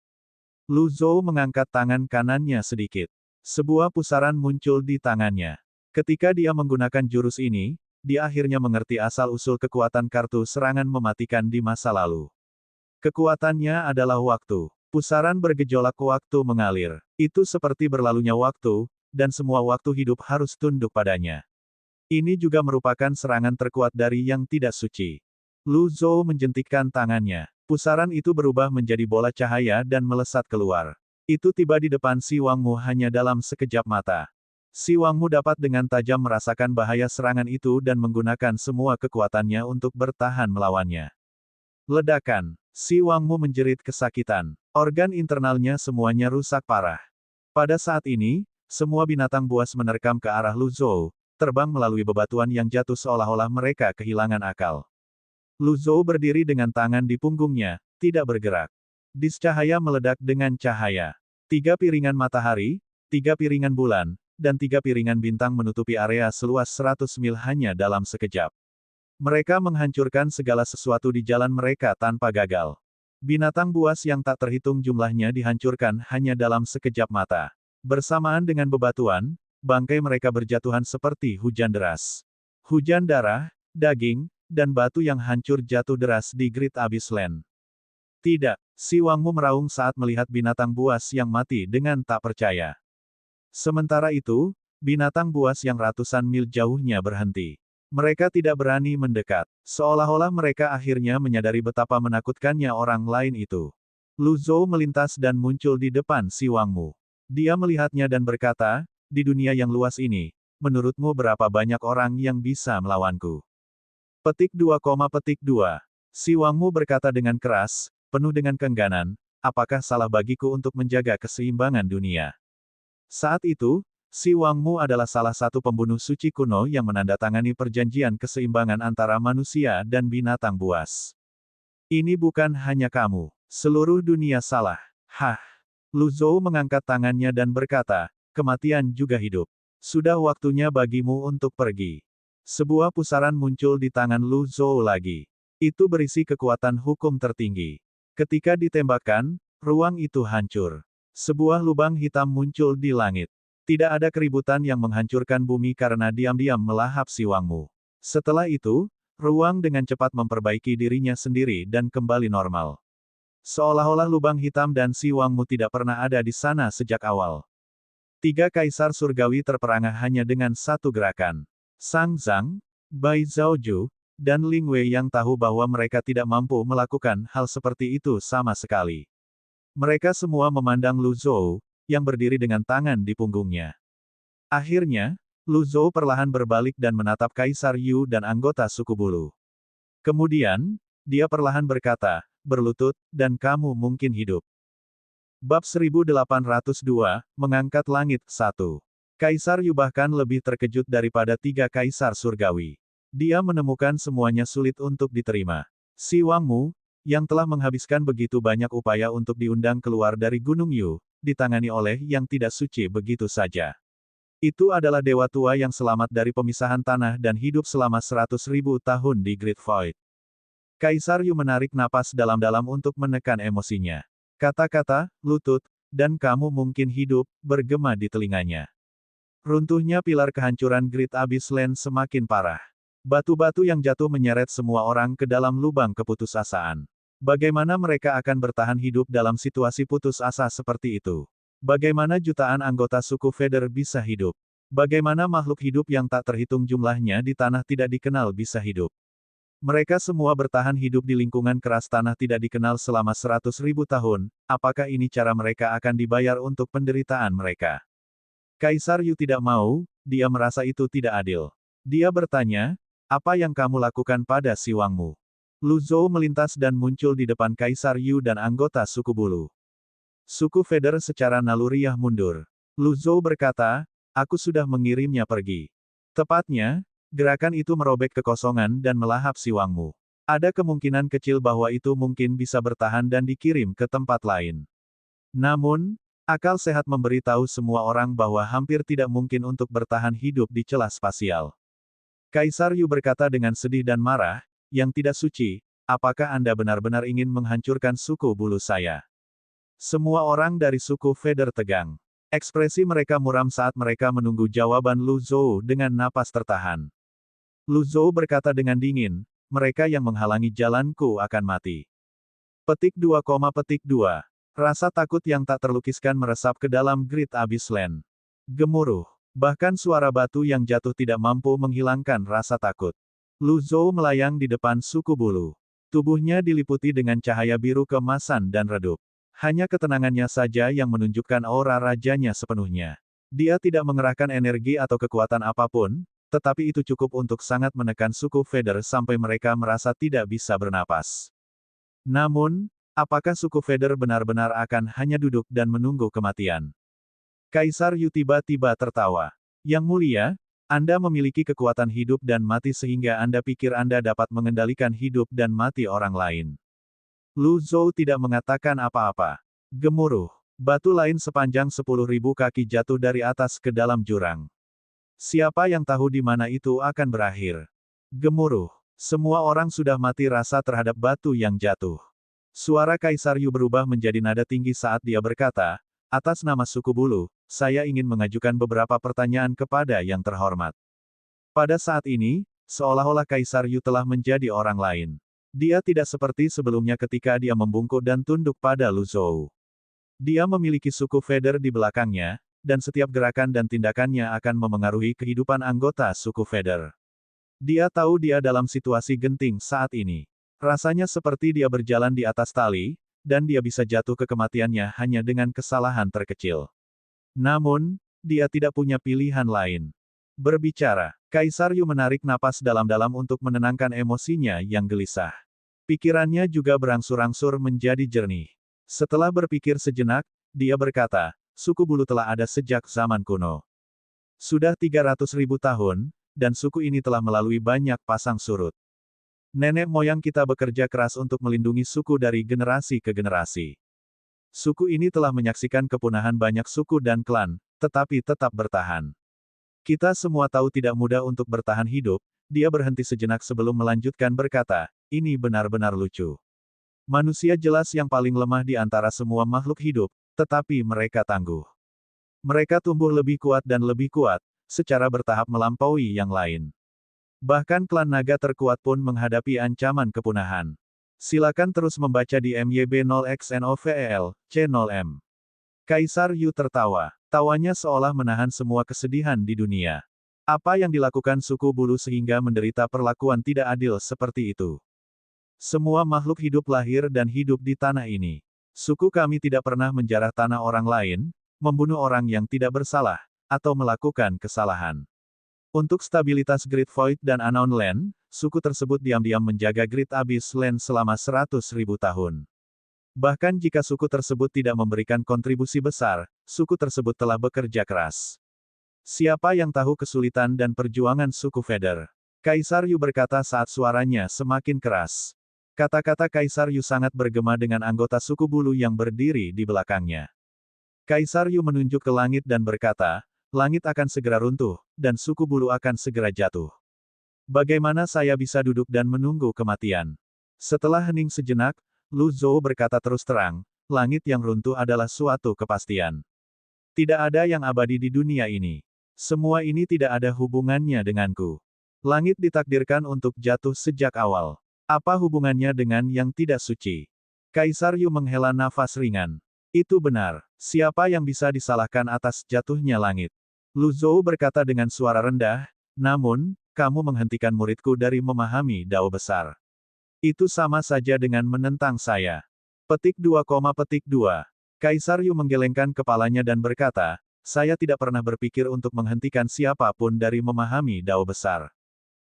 Lu Zhou mengangkat tangan kanannya sedikit. Sebuah pusaran muncul di tangannya. Ketika dia menggunakan jurus ini, dia akhirnya mengerti asal-usul kekuatan kartu serangan mematikan di masa lalu. Kekuatannya adalah waktu. Pusaran bergejolak, waktu mengalir. Itu seperti berlalunya waktu, dan semua waktu hidup harus tunduk padanya. Ini juga merupakan serangan terkuat dari yang tidak suci. Lu Zhou menjentikkan tangannya. Pusaran itu berubah menjadi bola cahaya dan melesat keluar. Itu tiba di depan Si Wangmu hanya dalam sekejap mata. Si Wangmu dapat dengan tajam merasakan bahaya serangan itu dan menggunakan semua kekuatannya untuk bertahan melawannya. Ledakan. Si Wangmu menjerit kesakitan. Organ internalnya semuanya rusak parah. Pada saat ini, semua binatang buas menerkam ke arah Lu Zhou, terbang melalui bebatuan yang jatuh seolah-olah mereka kehilangan akal. Lu Zhou berdiri dengan tangan di punggungnya, tidak bergerak. Dis cahaya meledak dengan cahaya. 3 piringan matahari, 3 piringan bulan, dan 3 piringan bintang menutupi area seluas 100 mil hanya dalam sekejap. Mereka menghancurkan segala sesuatu di jalan mereka tanpa gagal. Binatang buas yang tak terhitung jumlahnya dihancurkan hanya dalam sekejap mata. Bersamaan dengan bebatuan, bangkai mereka berjatuhan seperti hujan deras. Hujan darah, daging, dan batu yang hancur jatuh deras di Great Abyss Land. Tidak, Si Wangmu meraung saat melihat binatang buas yang mati dengan tak percaya. Sementara itu, binatang buas yang ratusan mil jauhnya berhenti. Mereka tidak berani mendekat, seolah-olah mereka akhirnya menyadari betapa menakutkannya orang lain itu. Lu Zhou melintas dan muncul di depan Si Wangmu. Dia melihatnya dan berkata, "Di dunia yang luas ini, menurutmu berapa banyak orang yang bisa melawanku?" Petik 2, Si Wangmu berkata dengan keras, penuh dengan keengganan, "Apakah salah bagiku untuk menjaga keseimbangan dunia?" Saat itu, Si Wangmu adalah salah satu pembunuh suci kuno yang menandatangani perjanjian keseimbangan antara manusia dan binatang buas. Ini bukan hanya kamu. Seluruh dunia salah. Hah. Lu Zhou mengangkat tangannya dan berkata, "Kematian juga hidup. Sudah waktunya bagimu untuk pergi." Sebuah pusaran muncul di tangan Lu Zhou lagi. Itu berisi kekuatan hukum tertinggi. Ketika ditembakkan, ruang itu hancur. Sebuah lubang hitam muncul di langit. Tidak ada keributan yang menghancurkan bumi karena diam-diam melahap Si Wangmu. Setelah itu, ruang dengan cepat memperbaiki dirinya sendiri dan kembali normal. Seolah-olah lubang hitam dan Si Wangmu tidak pernah ada di sana sejak awal. 3 kaisar surgawi terperangah hanya dengan satu gerakan. Sang Zhang, Bai Zhaoju, dan Ling Wei yang tahu bahwa mereka tidak mampu melakukan hal seperti itu sama sekali. Mereka semua memandang Lu Zhou, yang berdiri dengan tangan di punggungnya. Akhirnya, Lu Zhou perlahan berbalik dan menatap Kaisar Yu dan anggota suku bulu. Kemudian, dia perlahan berkata, "Berlutut, dan kamu mungkin hidup." Bab 1802, Mengangkat Langit 1. Kaisar Yu bahkan lebih terkejut daripada 3 kaisar surgawi. Dia menemukan semuanya sulit untuk diterima. Si Wangmu, yang telah menghabiskan begitu banyak upaya untuk diundang keluar dari Gunung Yu, ditangani oleh yang tidak suci begitu saja. Itu adalah dewa tua yang selamat dari pemisahan tanah dan hidup selama 100.000 tahun di Great Void. Kaisar Yu menarik napas dalam-dalam untuk menekan emosinya. Kata-kata, "lutut, dan kamu mungkin hidup," bergema di telinganya. Runtuhnya pilar kehancuran Great Abyss Land semakin parah. Batu-batu yang jatuh menyeret semua orang ke dalam lubang keputusasaan. Bagaimana mereka akan bertahan hidup dalam situasi putus asa seperti itu? Bagaimana jutaan anggota suku Feder bisa hidup? Bagaimana makhluk hidup yang tak terhitung jumlahnya di tanah tidak dikenal bisa hidup? Mereka semua bertahan hidup di lingkungan keras tanah tidak dikenal selama 100.000 tahun, apakah ini cara mereka akan dibayar untuk penderitaan mereka? Kaisar Yu tidak mau, dia merasa itu tidak adil. Dia bertanya, apa yang kamu lakukan pada si Wangmu? Lu Zhou melintas dan muncul di depan Kaisar Yu dan anggota suku bulu. Suku Feder secara naluriah mundur. Lu Zhou berkata, aku sudah mengirimnya pergi. Tepatnya, gerakan itu merobek kekosongan dan melahap si Wangmu. Ada kemungkinan kecil bahwa itu mungkin bisa bertahan dan dikirim ke tempat lain. Namun, akal sehat memberitahu semua orang bahwa hampir tidak mungkin untuk bertahan hidup di celah spasial. Kaisar Yu berkata dengan sedih dan marah, yang tidak suci, apakah Anda benar-benar ingin menghancurkan suku bulu saya? Semua orang dari suku Feder tegang. Ekspresi mereka muram saat mereka menunggu jawaban Lu Zhou dengan napas tertahan. Lu Zhou berkata dengan dingin, mereka yang menghalangi jalanku akan mati. Petik 2, petik 2. Rasa takut yang tak terlukiskan meresap ke dalam Great Abyss Land. Gemuruh. Bahkan suara batu yang jatuh tidak mampu menghilangkan rasa takut. Lu Zhou melayang di depan suku bulu. Tubuhnya diliputi dengan cahaya biru keemasan dan redup. Hanya ketenangannya saja yang menunjukkan aura rajanya sepenuhnya. Dia tidak mengerahkan energi atau kekuatan apapun, tetapi itu cukup untuk sangat menekan suku Feder sampai mereka merasa tidak bisa bernapas. Namun, apakah suku Feder benar-benar akan hanya duduk dan menunggu kematian? Kaisar Yu tiba-tiba tertawa. Yang mulia, Anda memiliki kekuatan hidup dan mati sehingga Anda pikir Anda dapat mengendalikan hidup dan mati orang lain. Lu Zhou tidak mengatakan apa-apa. Gemuruh. Batu lain sepanjang 10.000 kaki jatuh dari atas ke dalam jurang. Siapa yang tahu di mana itu akan berakhir? Gemuruh. Semua orang sudah mati rasa terhadap batu yang jatuh. Suara Kaisar Yu berubah menjadi nada tinggi saat dia berkata, atas nama suku bulu, saya ingin mengajukan beberapa pertanyaan kepada yang terhormat. Pada saat ini, seolah-olah Kaisar Yu telah menjadi orang lain. Dia tidak seperti sebelumnya ketika dia membungkuk dan tunduk pada Lu Zhou. Dia memiliki suku Feder di belakangnya, dan setiap gerakan dan tindakannya akan memengaruhi kehidupan anggota suku Feder. Dia tahu dia dalam situasi genting saat ini. Rasanya seperti dia berjalan di atas tali, dan dia bisa jatuh ke kematiannya hanya dengan kesalahan terkecil. Namun, dia tidak punya pilihan lain. Berbicara, Kaisar Yu menarik napas dalam-dalam untuk menenangkan emosinya yang gelisah. Pikirannya juga berangsur-angsur menjadi jernih. Setelah berpikir sejenak, dia berkata, suku bulu telah ada sejak zaman kuno. Sudah 300.000 tahun, dan suku ini telah melalui banyak pasang surut. Nenek moyang kita bekerja keras untuk melindungi suku dari generasi ke generasi. Suku ini telah menyaksikan kepunahan banyak suku dan klan, tetapi tetap bertahan. Kita semua tahu tidak mudah untuk bertahan hidup. Dia berhenti sejenak sebelum melanjutkan berkata, ini benar-benar lucu. Manusia jelas yang paling lemah di antara semua makhluk hidup, tetapi mereka tangguh. Mereka tumbuh lebih kuat dan lebih kuat, secara bertahap melampaui yang lain. Bahkan klan naga terkuat pun menghadapi ancaman kepunahan. Silakan terus membaca di MYB0XNOVEL, C0M. Kaisar Yu tertawa. Tawanya seolah menahan semua kesedihan di dunia. Apa yang dilakukan suku bulu sehingga menderita perlakuan tidak adil seperti itu? Semua makhluk hidup lahir dan hidup di tanah ini. Suku kami tidak pernah menjarah tanah orang lain, membunuh orang yang tidak bersalah, atau melakukan kesalahan. Untuk stabilitas Great Void dan Unknown Land, suku tersebut diam-diam menjaga Great Abyss Land selama 100.000 tahun. Bahkan jika suku tersebut tidak memberikan kontribusi besar, suku tersebut telah bekerja keras. Siapa yang tahu kesulitan dan perjuangan suku Feder? Kaisar Yu berkata saat suaranya semakin keras. Kata-kata Kaisar Yu sangat bergema dengan anggota suku bulu yang berdiri di belakangnya. Kaisar Yu menunjuk ke langit dan berkata, langit akan segera runtuh, dan suku bulu akan segera jatuh. Bagaimana saya bisa duduk dan menunggu kematian? Setelah hening sejenak, Lu Zhou berkata terus terang, langit yang runtuh adalah suatu kepastian. Tidak ada yang abadi di dunia ini. Semua ini tidak ada hubungannya denganku. Langit ditakdirkan untuk jatuh sejak awal. Apa hubungannya dengan yang tidak suci? Kaisar Yu menghela nafas ringan. Itu benar. Siapa yang bisa disalahkan atas jatuhnya langit? Lu Zhou berkata dengan suara rendah, namun, kamu menghentikan muridku dari memahami Dao besar. Itu sama saja dengan menentang saya. Petik 2, petik 2. Kaisar Yu menggelengkan kepalanya dan berkata, saya tidak pernah berpikir untuk menghentikan siapapun dari memahami Dao besar.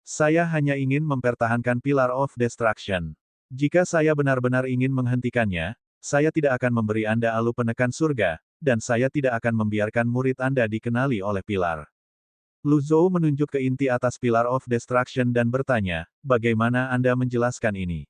Saya hanya ingin mempertahankan Pillar of Destruction. Jika saya benar-benar ingin menghentikannya, saya tidak akan memberi Anda alu penekan surga, dan saya tidak akan membiarkan murid Anda dikenali oleh pilar. Lu Zhou menunjuk ke inti atas Pillar of Destruction dan bertanya, bagaimana Anda menjelaskan ini?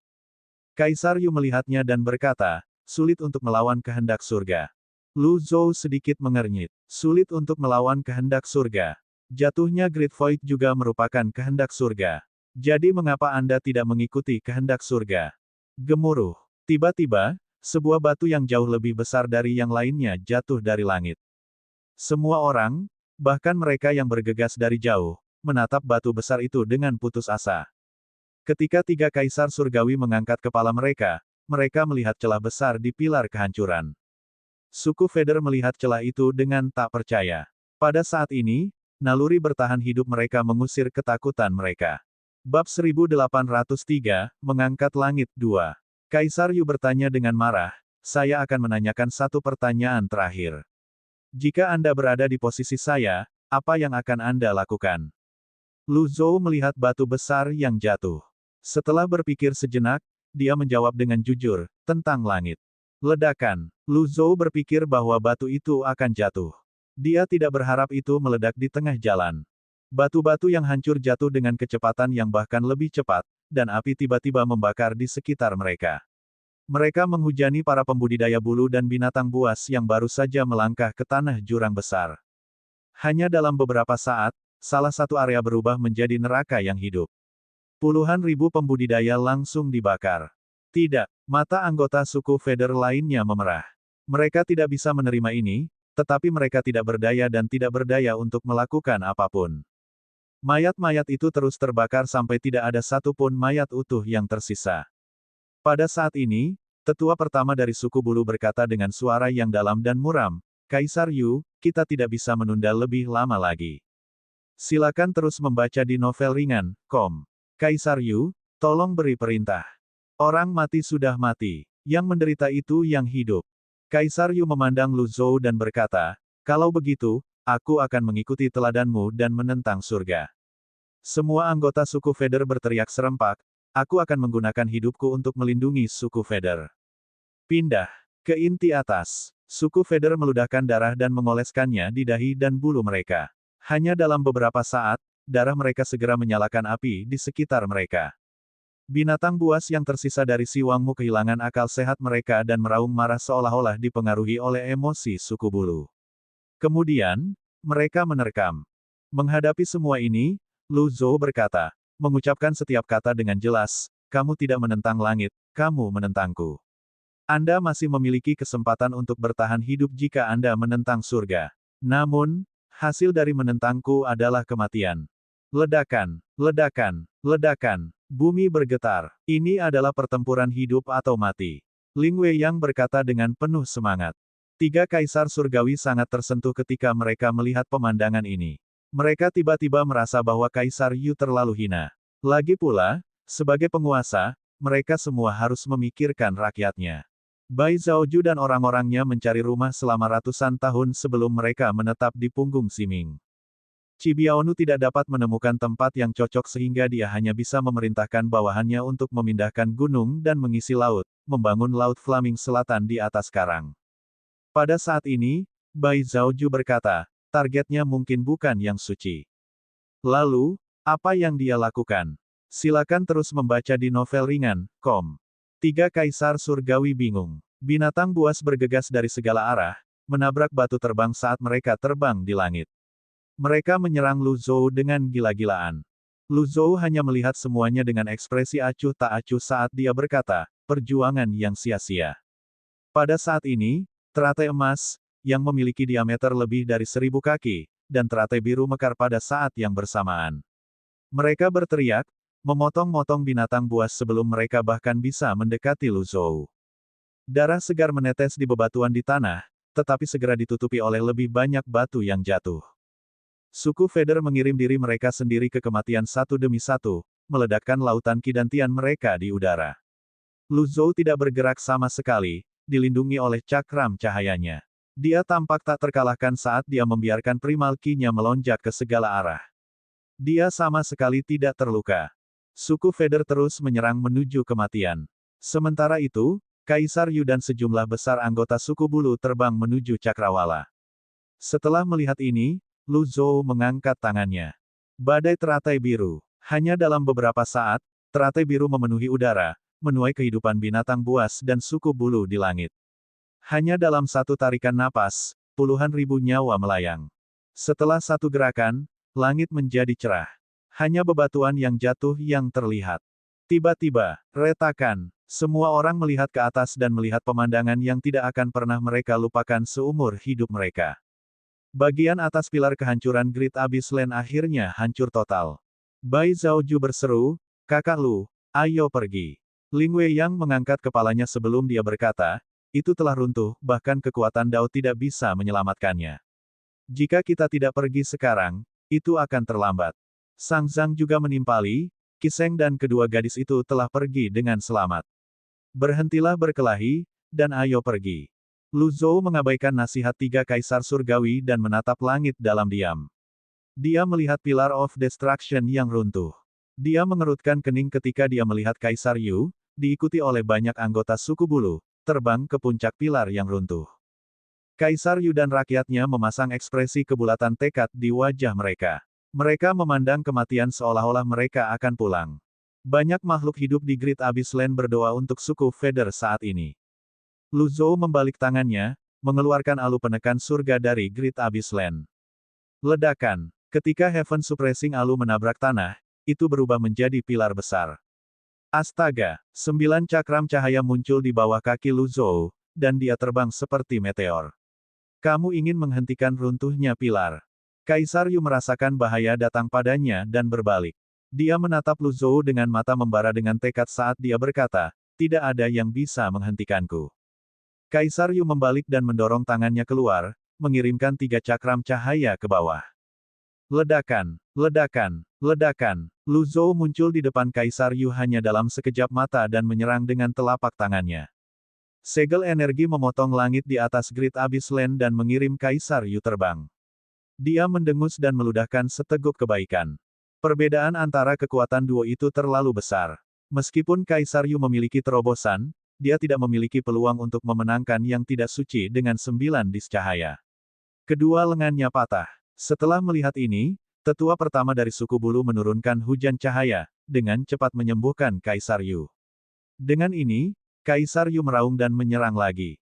Kaisar Yu melihatnya dan berkata, sulit untuk melawan kehendak surga. Lu Zhou sedikit mengernyit. Sulit untuk melawan kehendak surga. Jatuhnya Great Void juga merupakan kehendak surga. Jadi mengapa Anda tidak mengikuti kehendak surga? Gemuruh. Tiba-tiba, sebuah batu yang jauh lebih besar dari yang lainnya jatuh dari langit. Semua orang, bahkan mereka yang bergegas dari jauh, menatap batu besar itu dengan putus asa. Ketika tiga kaisar surgawi mengangkat kepala mereka, mereka melihat celah besar di pilar kehancuran. Suku Feder melihat celah itu dengan tak percaya. Pada saat ini, naluri bertahan hidup mereka mengusir ketakutan mereka. Bab 1803, Mengangkat Langit 2. Kaisar Yu bertanya dengan marah, saya akan menanyakan satu pertanyaan terakhir. Jika Anda berada di posisi saya, apa yang akan Anda lakukan? Lu Zhou melihat batu besar yang jatuh. Setelah berpikir sejenak, dia menjawab dengan jujur, tentang langit. Ledakan. Lu Zhou berpikir bahwa batu itu akan jatuh. Dia tidak berharap itu meledak di tengah jalan. Batu-batu yang hancur jatuh dengan kecepatan yang bahkan lebih cepat, dan api tiba-tiba membakar di sekitar mereka. Mereka menghujani para pembudidaya bulu dan binatang buas yang baru saja melangkah ke tanah jurang besar. Hanya dalam beberapa saat, salah satu area berubah menjadi neraka yang hidup. Puluhan ribu pembudidaya langsung dibakar. Tidak, mata anggota suku Feder lainnya memerah. Mereka tidak bisa menerima ini, tetapi mereka tidak berdaya dan tidak berdaya untuk melakukan apapun. Mayat-mayat itu terus terbakar sampai tidak ada satupun mayat utuh yang tersisa. Pada saat ini, tetua pertama dari suku bulu berkata dengan suara yang dalam dan muram, Kaisar Yu, kita tidak bisa menunda lebih lama lagi. Silakan terus membaca di novel ringan, Kaisar Yu, tolong beri perintah. Orang mati sudah mati, yang menderita itu yang hidup. Kaisar Yu memandang Lu Zhou dan berkata, kalau begitu, aku akan mengikuti teladanmu dan menentang surga. Semua anggota suku Feder berteriak serempak, aku akan menggunakan hidupku untuk melindungi suku Feder. Pindah ke inti atas. Suku Feder meludahkan darah dan mengoleskannya di dahi dan bulu mereka. Hanya dalam beberapa saat, darah mereka segera menyalakan api di sekitar mereka. Binatang buas yang tersisa dari Si Wangmu kehilangan akal sehat mereka dan meraung marah seolah-olah dipengaruhi oleh emosi suku bulu. Kemudian, mereka menerkam. Menghadapi semua ini, Lu Zhou berkata, mengucapkan setiap kata dengan jelas, kamu tidak menentang langit, kamu menentangku. Anda masih memiliki kesempatan untuk bertahan hidup jika Anda menentang surga. Namun, hasil dari menentangku adalah kematian. Ledakan, ledakan, ledakan, bumi bergetar. Ini adalah pertempuran hidup atau mati. Ling Weiyang berkata dengan penuh semangat. Tiga kaisar surgawi sangat tersentuh ketika mereka melihat pemandangan ini. Mereka tiba-tiba merasa bahwa Kaisar Yu terlalu hina. Lagi pula, sebagai penguasa, mereka semua harus memikirkan rakyatnya. Bai Zhaoju dan orang-orangnya mencari rumah selama ratusan tahun sebelum mereka menetap di punggung Siming. Qi Biaonu tidak dapat menemukan tempat yang cocok sehingga dia hanya bisa memerintahkan bawahannya untuk memindahkan gunung dan mengisi laut, membangun Laut Flaming Selatan di atas karang. Pada saat ini, Bai Zhaoju berkata, targetnya mungkin bukan yang suci. Lalu, apa yang dia lakukan? Silakan terus membaca di novel ringan, Tiga kaisar surgawi bingung. Binatang buas bergegas dari segala arah, menabrak batu terbang saat mereka terbang di langit. Mereka menyerang Lu Zhou dengan gila-gilaan. Lu Zhou hanya melihat semuanya dengan ekspresi acuh tak acuh saat dia berkata, perjuangan yang sia-sia. Pada saat ini, teratai emas, yang memiliki diameter lebih dari 1000 kaki, dan teratai biru mekar pada saat yang bersamaan. Mereka berteriak, memotong-motong binatang buas sebelum mereka bahkan bisa mendekati Lu Zhou. Darah segar menetes di bebatuan di tanah, tetapi segera ditutupi oleh lebih banyak batu yang jatuh. Suku Feder mengirim diri mereka sendiri ke kematian satu demi satu, meledakkan lautan Qi dan Tian mereka di udara. Lu Zhou tidak bergerak sama sekali, dilindungi oleh cakram cahayanya. Dia tampak tak terkalahkan saat dia membiarkan primal Qi-nya melonjak ke segala arah. Dia sama sekali tidak terluka. Suku Feder terus menyerang menuju kematian. Sementara itu, Kaisar Yu dan sejumlah besar anggota suku bulu terbang menuju cakrawala. Setelah melihat ini, Lu Zhou mengangkat tangannya. Badai teratai biru. Hanya dalam beberapa saat, teratai biru memenuhi udara, menuai kehidupan binatang buas dan suku bulu di langit. Hanya dalam satu tarikan napas, puluhan ribu nyawa melayang. Setelah satu gerakan, langit menjadi cerah. Hanya bebatuan yang jatuh yang terlihat. Tiba-tiba, retakan. Semua orang melihat ke atas dan melihat pemandangan yang tidak akan pernah mereka lupakan seumur hidup mereka. Bagian atas pilar kehancuran Great Abyss Land akhirnya hancur total. Bai Zhaoju berseru, "Kakak Lu, ayo pergi." Ling Wei yang mengangkat kepalanya sebelum dia berkata, "Itu telah runtuh, bahkan kekuatan Dao tidak bisa menyelamatkannya. Jika kita tidak pergi sekarang, itu akan terlambat." Sang Zhang juga menimpali, Qi Sheng dan kedua gadis itu telah pergi dengan selamat. Berhentilah berkelahi, dan ayo pergi. Lu Zhou mengabaikan nasihat tiga kaisar surgawi dan menatap langit dalam diam. Dia melihat Pillar of Destruction yang runtuh. Dia mengerutkan kening ketika dia melihat Kaisar Yu, diikuti oleh banyak anggota suku bulu, terbang ke puncak pilar yang runtuh. Kaisar Yu dan rakyatnya memasang ekspresi kebulatan tekad di wajah mereka. Mereka memandang kematian seolah-olah mereka akan pulang. Banyak makhluk hidup di Great Abyss Land berdoa untuk suku Feder saat ini. Lu Zhou membalik tangannya, mengeluarkan alu penekan surga dari Great Abyss Land. Ledakan. Ketika Heaven Suppressing Alu menabrak tanah, itu berubah menjadi pilar besar. Astaga, 9 cakram cahaya muncul di bawah kaki Lu Zhou, dan dia terbang seperti meteor. Kamu ingin menghentikan runtuhnya pilar. Kaisar Yu merasakan bahaya datang padanya dan berbalik. Dia menatap Lu Zhou dengan mata membara dengan tekad saat dia berkata, "Tidak ada yang bisa menghentikanku." Kaisar Yu membalik dan mendorong tangannya keluar, mengirimkan 3 cakram cahaya ke bawah. Ledakan, ledakan, ledakan. Lu Zhou muncul di depan Kaisar Yu hanya dalam sekejap mata dan menyerang dengan telapak tangannya. Segel energi memotong langit di atas Great Abyss Land dan mengirim Kaisar Yu terbang. Dia mendengus dan meludahkan seteguk kebaikan. Perbedaan antara kekuatan duo itu terlalu besar. Meskipun Kaisar Yu memiliki terobosan, dia tidak memiliki peluang untuk memenangkan yang tidak suci dengan 9 dis cahaya. Kedua lengannya patah. Setelah melihat ini, tetua pertama dari suku bulu menurunkan hujan cahaya, dengan cepat menyembuhkan Kaisar Yu. Dengan ini, Kaisar Yu meraung dan menyerang lagi.